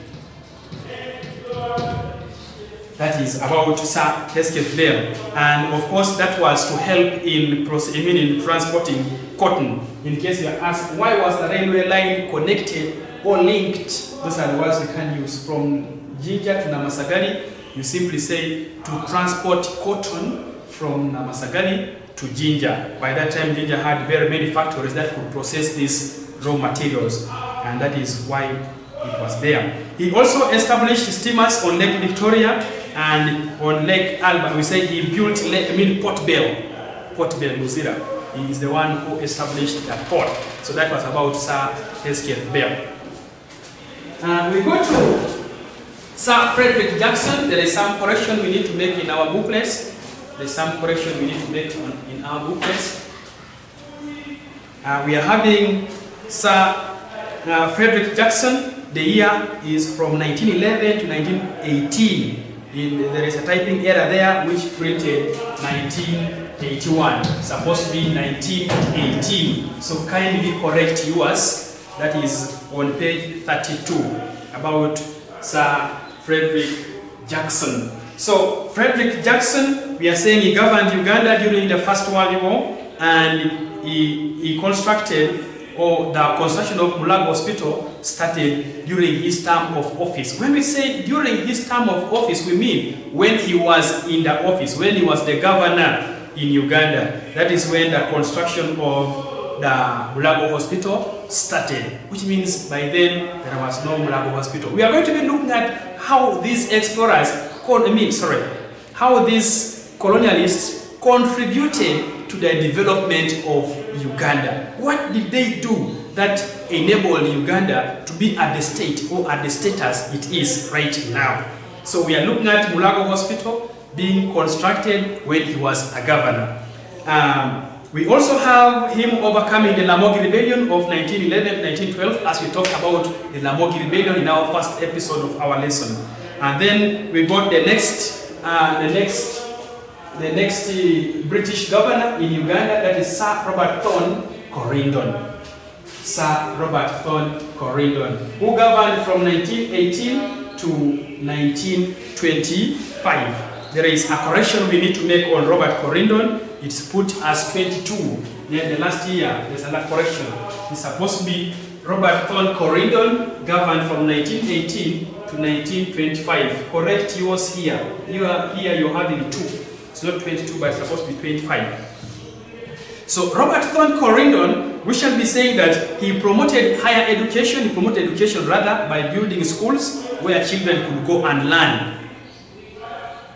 That is about Sir Hesketh Bell. And of course, that was to help in transporting cotton. In case you are asked, why was the railway line connected or linked? Those are the words we can use. From Jinja to Namasagari, you simply say to transport cotton from Namasagari to Jinja. By that time, Jinja had very many factories that could process these raw materials, and that is why it was there. He also established steamers on Lake Victoria and on Lake Albert. We say he built Port Bell, Luzira. He is the one who established that port. So that was about Sir Hesketh Bell. We go to Sir Frederick Jackson. There is some correction we need to make in our booklets. There is some correction we need to make in our booklets. We are having Sir Frederick Jackson. The year is from 1911 to 1918. There is a typing error there which printed 1981. Supposed to be 1918. So kindly correct yours. That is on page 32 about Sir Frederick Jackson. So Frederick Jackson, we are saying he governed Uganda during the First World War, and he constructed, or the construction of Mulago Hospital started during his term of office. When we say during his term of office, we mean when he was in the office, when he was the governor in Uganda. That is when the construction of the Mulago Hospital started, which means by then there was no Mulago Hospital. We are going to be looking at how these explorers, how these colonialists contributed to the development of Uganda. What did they do that enabled Uganda to be at the state or at the status it is right now? So we are looking at Mulago Hospital being constructed when he was a governor. We also have him overcoming the Lamogi Rebellion of 1911-1912, as we talked about the Lamogi Rebellion in our first episode of our lesson. And then we got the next British governor in Uganda, that is Sir Robert Thorne Corrindon. Sir Robert Thorne Corrindon, who governed from 1918 to 1925. There is a correction we need to make on Robert Corrindon. it's put as 22. Then the last year, there's another correction. It's supposed to be Robert Thorn Corridon, governed from 1918 to 1925. Correct yours here. Here you're having 2. It's not 22, but it's supposed to be 25. So Robert Thorn Corridon, we shall be saying that he promoted higher education, by building schools where children could go and learn.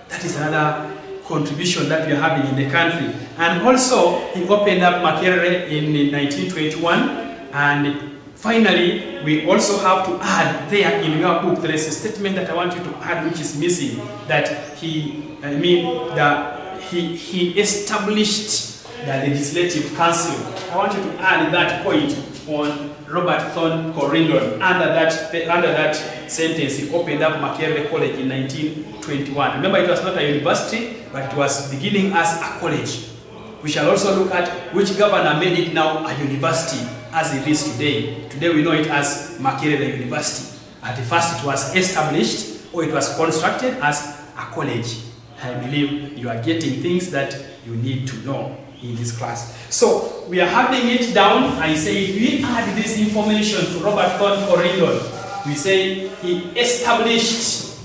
That is another contribution that we are having in the country. And also, he opened up Makerere in 1921. And finally, we also have to add there in your book, there is a statement that I want you to add which is missing, that he established the Legislative Council. I want you to add that point on Robert Thorn Corridon. Under that sentence, he opened up Makerere College in 1921. Remember, it was not a university, but it was beginning as a college. We shall also look at which governor made it now a university as it is today. Today we know it as Makerere University. At first it was established, or it was constructed as a college. I believe you are getting things that you need to know in this class. So we are having it down. I say we add this information to Robert Thorn Corridon. We say he established,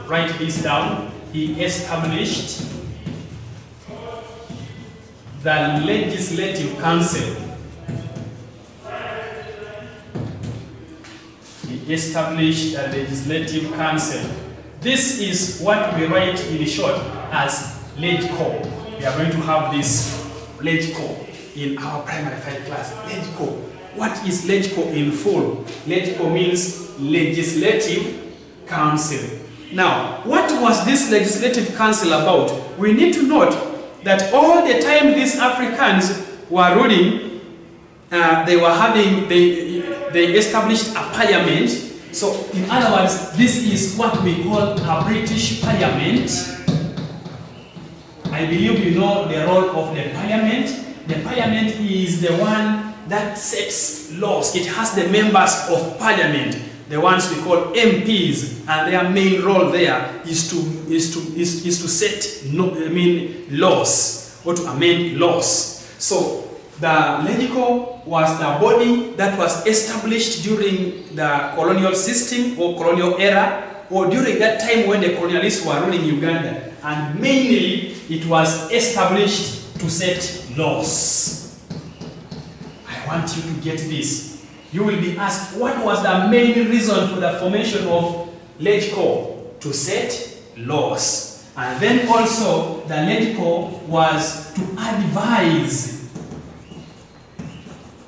write this down, he established the Legislative Council. He established the Legislative Council. This is what we write in short as LegCo. We are going to have this LegCo in our primary 5 class. LegCo. What is LegCo in full? LegCo means Legislative Council. Now, what was this Legislative Council about? We need to note that all the time these Africans were ruling, they established a parliament. So, in other words, this is what we call a British Parliament. I believe you know the role of the Parliament. The Parliament is the one that sets laws. It has the members of Parliament, the ones we call MPs, and their main role there is to set laws or to amend laws. So the LegCo was the body that was established during the colonial system or colonial era, or during that time when the colonialists were ruling Uganda. And mainly, it was established to set laws. I want you to get this. You will be asked, what was the main reason for the formation of LegCo? To set laws. And then also, the LegCo was to advise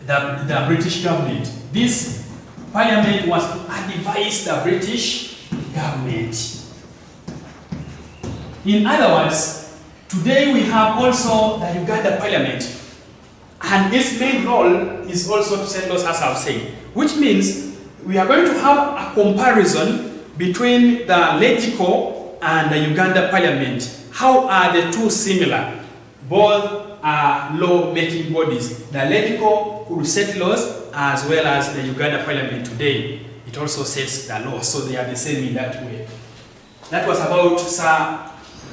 the British government. This parliament was to advise the British government. In other words, today we have also the Uganda Parliament, and its main role is also to set laws, as I've said, which means we are going to have a comparison between the LegCo and the Uganda Parliament. How are the two similar? Both are law-making bodies. The LegCo could set laws as well as the Uganda Parliament today. It also sets the law, so they are the same in that way. That was about Sir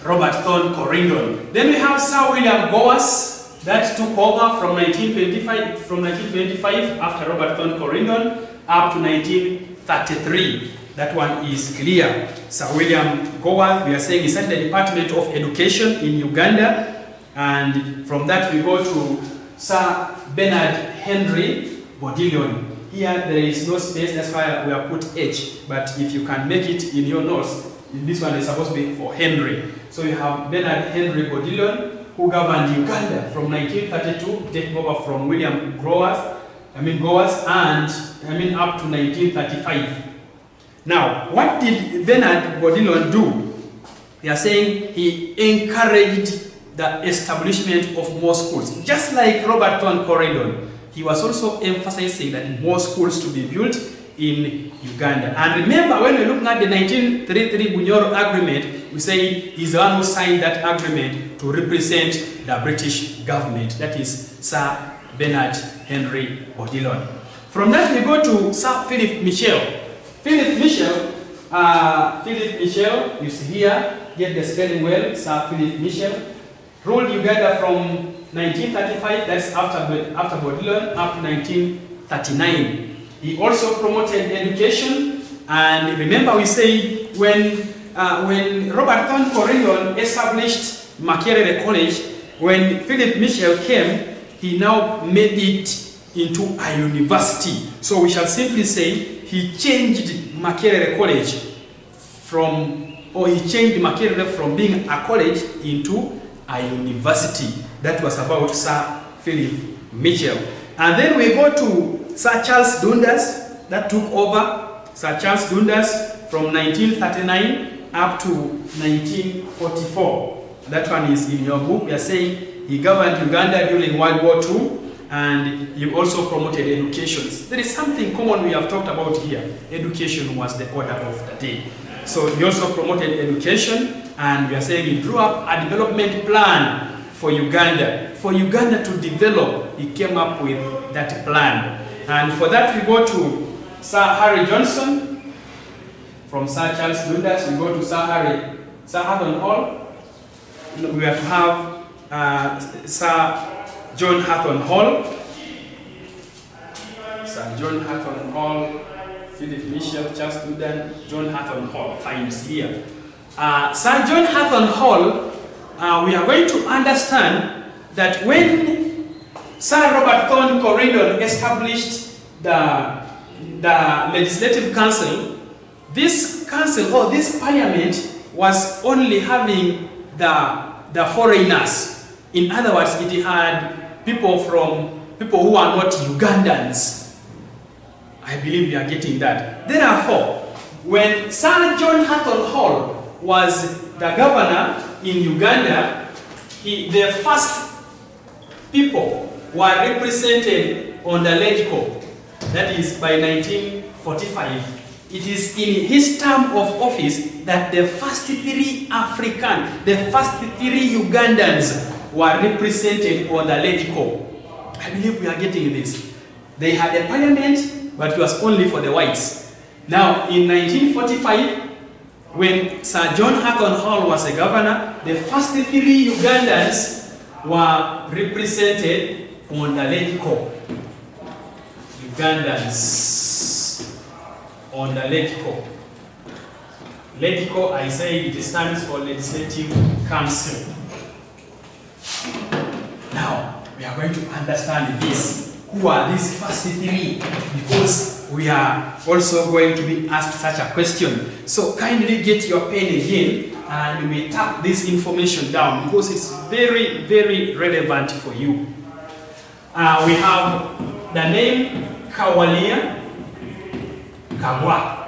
Robert Thorn Corridon. Then we have Sir William Gowas that took over from 1925 after Robert Thorn Corridon up to 1933. That one is clear. Sir William Gowas, we are saying, he started the Department of Education in Uganda, and from that we go to Sir Bernard Henry Bodillon. Here there is no space, that's why we have put H, but if you can make it in your notes, this one is supposed to be for Henry. So you have Bernard Henry Bodillon, who governed Uganda from 1932, taking over from William Gowas, and up to 1935. Now, what did Bernard Bodillon do? They are saying he encouraged the establishment of more schools. Just like Robert Thorn Corridon, he was also emphasizing that more schools to be built in Uganda. And remember, when we're looking at the 1933 Bunyoro Agreement, we say he's the one who signed that agreement to represent the British government. That is Sir Bernard Henry Bodillon. From that we go to Sir Philip Michel. Philip Michel, you see here, get the spelling well, Sir Philip Michel. ruled Uganda from 1935, that's after Babylon, up to 1939. He also promoted education, and remember we say when Robert Thorn Corridon established Makerere College, when Philip Mitchell came, he now made it into a university. So we shall simply say he changed Makerere College he changed Makerere from being a college into a university. That was about Sir Philip Mitchell. And then we go to Sir Charles Dundas, that took over. Sir Charles Dundas from 1939 up to 1944. That one is in your book. We are saying he governed Uganda during World War II, and he also promoted education. There is something common we have talked about here. Education was the order of the day. So he also promoted education, and we are saying he drew up a development plan for Uganda. For Uganda to develop, he came up with that plan. And for that we go to Sir Harry Johnson. From Sir Charles Dundas, we go to Sir Hathorne Hall. We have to have Sir John Hathorne Hall. Sir John Hathorne Hall, Philip Mitchell, Charles Dundas, John Hathorne Hall finds here. Sir John Hathorne Hall, we are going to understand that when Sir Robert Thorn Corridon established the Legislative Council, this council or this parliament was only having the foreigners. In other words, it had people who are not Ugandans. I believe you are getting that. Therefore, when Sir John Hathorne Hall was the governor in Uganda, the first people were represented on the Legico. That is by 1945. It is in his term of office that the first three Ugandans were represented on the Legico. I believe we are getting this. They had a parliament, but it was only for the whites. Now, in 1945, when Sir John Hathorne Hall was a governor, the first three Ugandans were represented on the Legico. Ugandans on the Legico. Legico, I say it stands for Legislative Council. Now, we are going to understand this. Who are these first three? Because we are also going to be asked such a question. So kindly get your pen again and we tap this information down because it's very, very relevant for you. We have the name Kawalia Kagwa.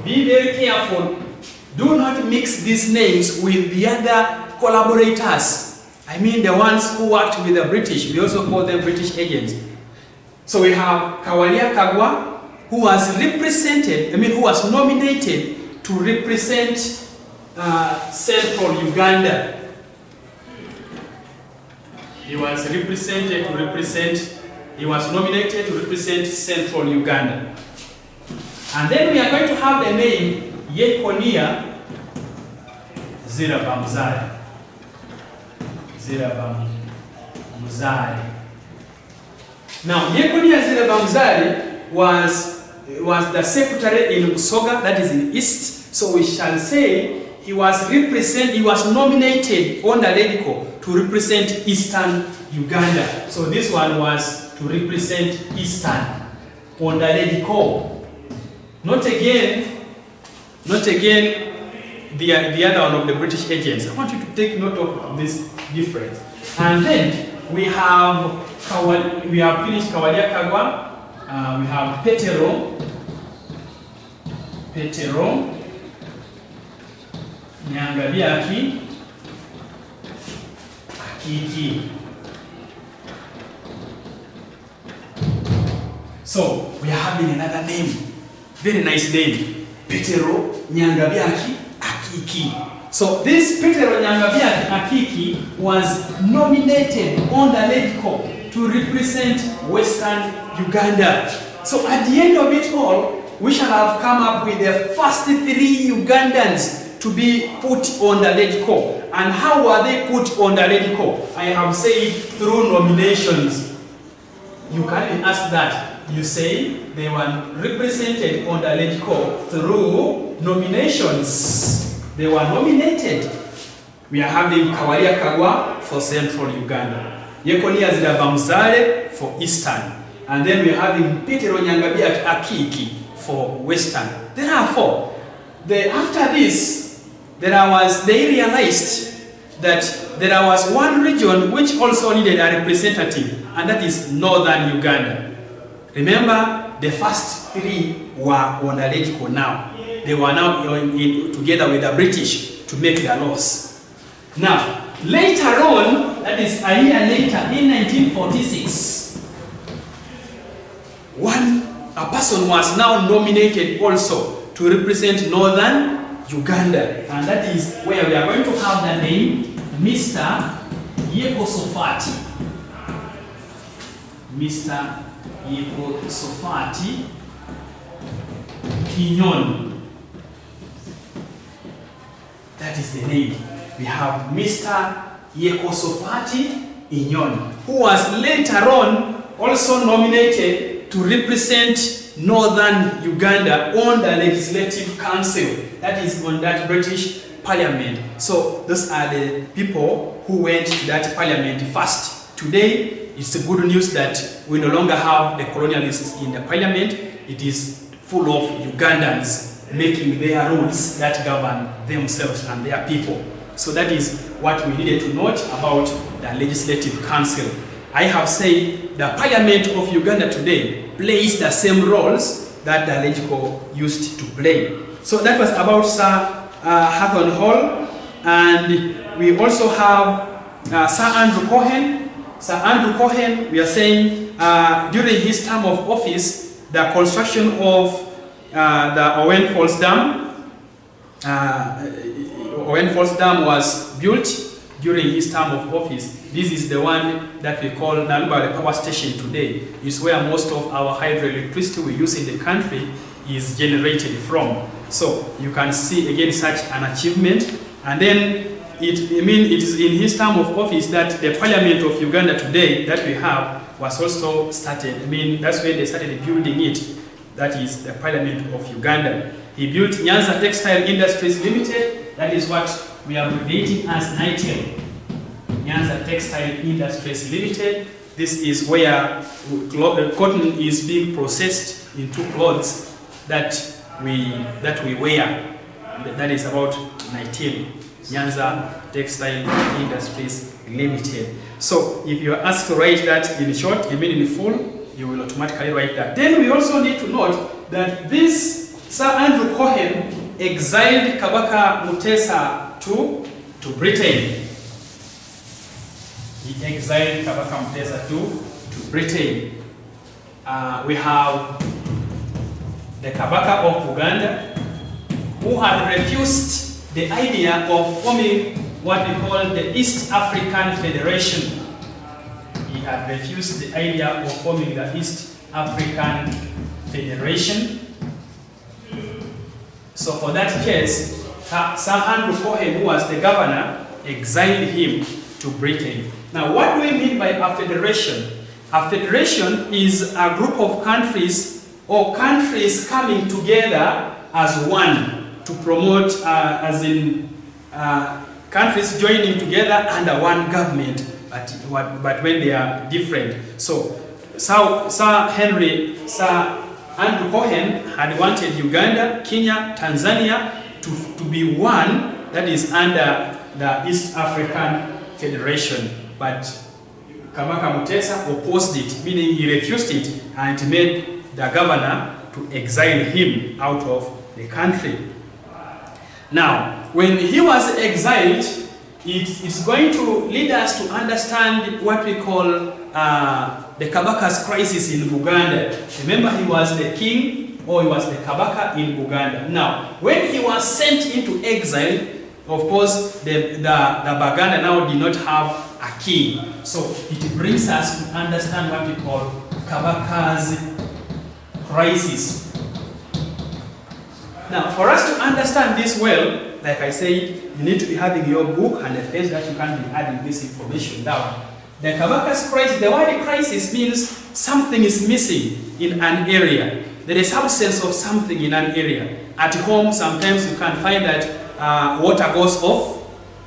Be very careful. Do not mix these names with the other collaborators. I mean the ones who worked with the British. We also call them British agents. So we have Kawalia Kagwa, who was who was nominated to represent Central Uganda. He was nominated to represent Central Uganda. And then we are going to have the name Yekonia Zirabamzari. Now, Yekonia Zirabamzari was the secretary in Busoga, that is in East. So we shall say he was nominated on the Legico to represent Eastern Uganda. So this one was to represent Eastern on the Legico. Not again the other one of the British agents. I want you to take note of this difference. And then we have finished Kawalia Kagwa. We have Petero, Nyangabiaki, Akiki. So we are having another name. Very nice name. Petero, Nyangabiaki, Akiki. So this Petero Nyangabiaki Akiki was nominated on the Legico to represent Western Uganda. So at the end of it all, we shall have come up with the first three Ugandans to be put on the LegCo. And how were they put on the LegCo? I have said through nominations. You can ask that. You say they were represented on the LegCo through nominations. They were nominated. We are having Kawalia Kagwa for Central Uganda, Yekonia Zidabamzale for Eastern, and then we are having Petero Nyangabi at Akiki for Western. There are 4. After this, they realized that there was one region which also needed a representative, and that is Northern Uganda. Remember, the first 3 were on the LegCo now. They were now together with the British to make their laws. Now, later on, that is a year later, in 1946, a person was now nominated also to represent Northern Uganda, and that is where we are going to have the name Mr. Yekosofati. Mr. Yekosofati Kinyon. That is the name. We have Mr. Yekosofati Inyon, who was later on also nominated to represent Northern Uganda on the Legislative Council, that is on that British Parliament. So those are the people who went to that Parliament first. Today, it's the good news that we no longer have the colonialists in the Parliament. It is full of Ugandans making their rules that govern themselves and their people. So that is what we needed to note about the Legislative Council. I have said the Parliament of Uganda today plays the same roles that the LegCo used to play. So that was about Sir Hathorne Hall, and we also have Sir Andrew Cohen. Sir Andrew Cohen, we are saying during his term of office, the construction of the Owen Falls Dam was built during his term of office. This is the one that we call Nalubale Power Station today. It's where most of our hydroelectricity we use in the country is generated from. So you can see again such an achievement. And then it is in his term of office that the Parliament of Uganda today that we have was also started. That's when they started building it. That is the Parliament of Uganda. He built Nyanza Textile Industries Limited. That is what we are abbreviating as NITIL. Nyanza Textile Industries Limited. This is where cotton is being processed into clothes that we wear. That is about NITIL, Nyanza Textile Industries Limited. So if you are asked to write that in short, in full, you will automatically write that. Then we also need to note that this Sir Andrew Cohen exiled Kabaka Mutesa to Britain. He exiled Kabaka Mutesa to Britain. We have the Kabaka of Uganda, who had refused the idea of forming what we call the East African Federation. He had refused the idea of forming the East African Federation. So for that case, Sir Andrew Cohen, who was the governor, exiled him to Britain. Now, what do we mean by a federation? A federation is a group of countries or countries coming together as one to promote, countries joining together under one government, but when they are different. So, Sir Andrew Cohen had wanted Uganda, Kenya, Tanzania to be one, that is under the East African Federation. But Kabaka Mutesa opposed it, meaning he refused it, and it made the governor to exile him out of the country. Now, when he was exiled, it's going to lead us to understand what we call the Kabaka's crisis in Uganda. Remember, he was the king, or he was the Kabaka in Uganda. Now, when he was sent into exile, of course, the Baganda now did not have a king. So it brings us to understand what we call Kabaka's crisis. Now, for us to understand this well, like I said, you need to be having your book and a pen that you can be adding this information down. The Kabaka's crisis, the word crisis means something is missing in an area. There is absence of something in an area. At home, sometimes you can find that water goes off.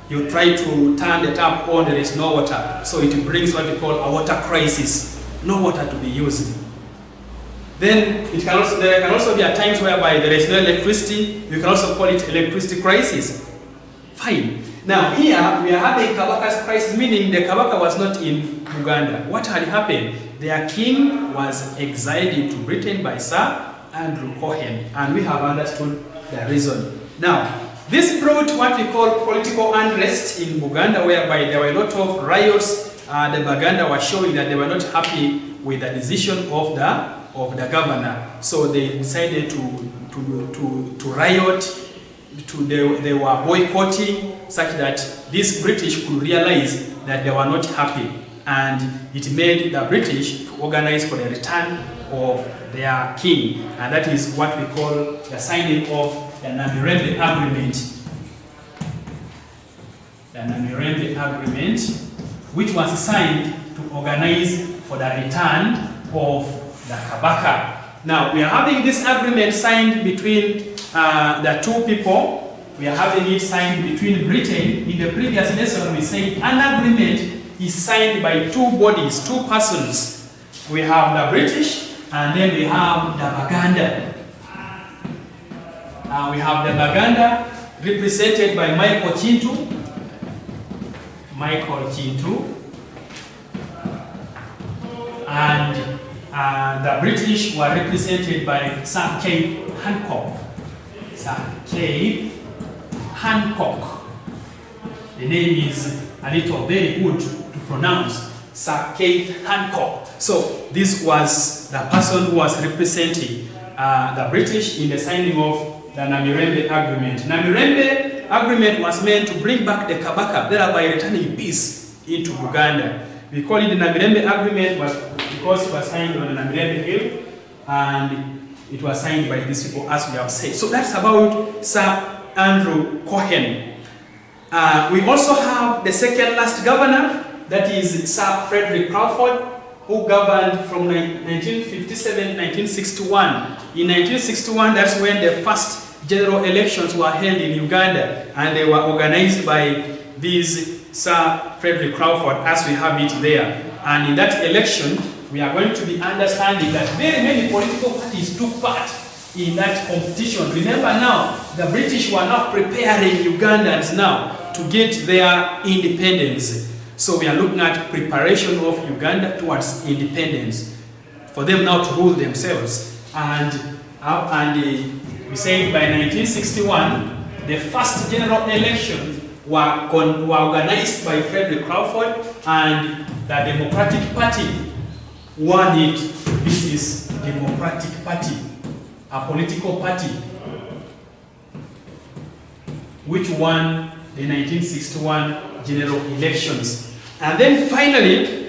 You try to turn the tap on, there is no water. So it brings what we call a water crisis. No water to be used. Then there can also be at times whereby there is no electricity. You can also call it electricity crisis. Fine. Now here we are having Kabaka's crisis, meaning the Kabaka was not in Uganda. What had happened? Their king was exiled into Britain by Sir Andrew Cohen, and we have understood the reason. Now, this brought what we call political unrest in Uganda, whereby there were a lot of riots. The Baganda were showing that they were not happy with the decision of the governor, so they decided to riot. They were boycotting, such that these British could realize that they were not happy, and it made the British to organize for the return of their king, and that is what we call the signing of the Namirembe Agreement. The Namirembe Agreement, which was signed to organize for the return of the Kabaka. Now, we are having this agreement signed between the two people. We are having it signed between Britain. In the previous lesson, we said an agreement is signed by two bodies, two persons. We have the British, and then we have the Baganda. We have the Baganda, represented by Michael Chintu. And the British were represented by Sir Keith Hancock. Sir Keith Hancock. The name is a little very good to pronounce. Sir Keith Hancock. So this was the person who was representing the British in the signing of the Namirembe Agreement. Namirembe Agreement was meant to bring back the Kabaka, thereby returning peace into Uganda. We call it the Namirembe Agreement because it was signed on the Namirembe Hill, and it was signed by these people, as we have said. So that's about Sir Andrew Cohen. We also have the second last governor, that is Sir Frederick Crawford, who governed from 1957 to 1961. In 1961, that's when the first general elections were held in Uganda, and they were organized by these Sir Frederick Crawford, as we have it there. And in that election, we are going to be understanding that very many political parties took part in that competition. Remember now, the British were now preparing Ugandans now to get their independence. So we are looking at preparation of Uganda towards independence, for them now to rule themselves. And we say by 1961, the first general election were organized by Frederick Crawford, and the Democratic Party won it. This is Democratic Party, a political party which won the 1961 general elections. And then finally,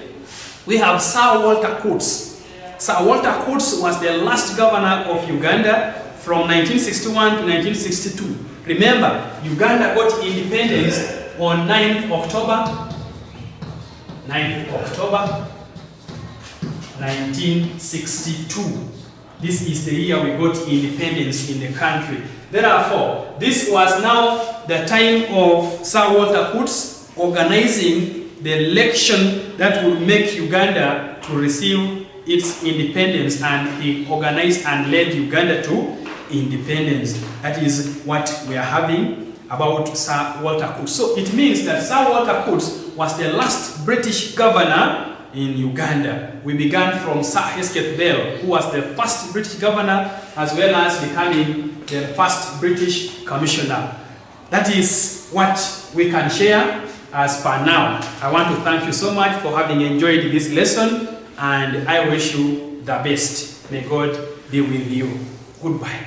we have Sir Walter Coates. Sir Walter Coates was the last governor of Uganda from 1961 to 1962. Remember, Uganda got independence on 9th October 1962. This is the year we got independence in the country. Therefore, this was now the time of Sir Walter Coates organizing the election that would make Uganda to receive its independence, and he organized and led Uganda to independence. That is what we are having about Sir Walter Coates. So it means that Sir Walter Coates was the last British governor in Uganda. We began from Sir Hesketh Bell, who was the first British governor, as well as becoming the first British commissioner. That is what we can share as per now. I want to thank you so much for having enjoyed this lesson, and I wish you the best. May God be with you. Goodbye.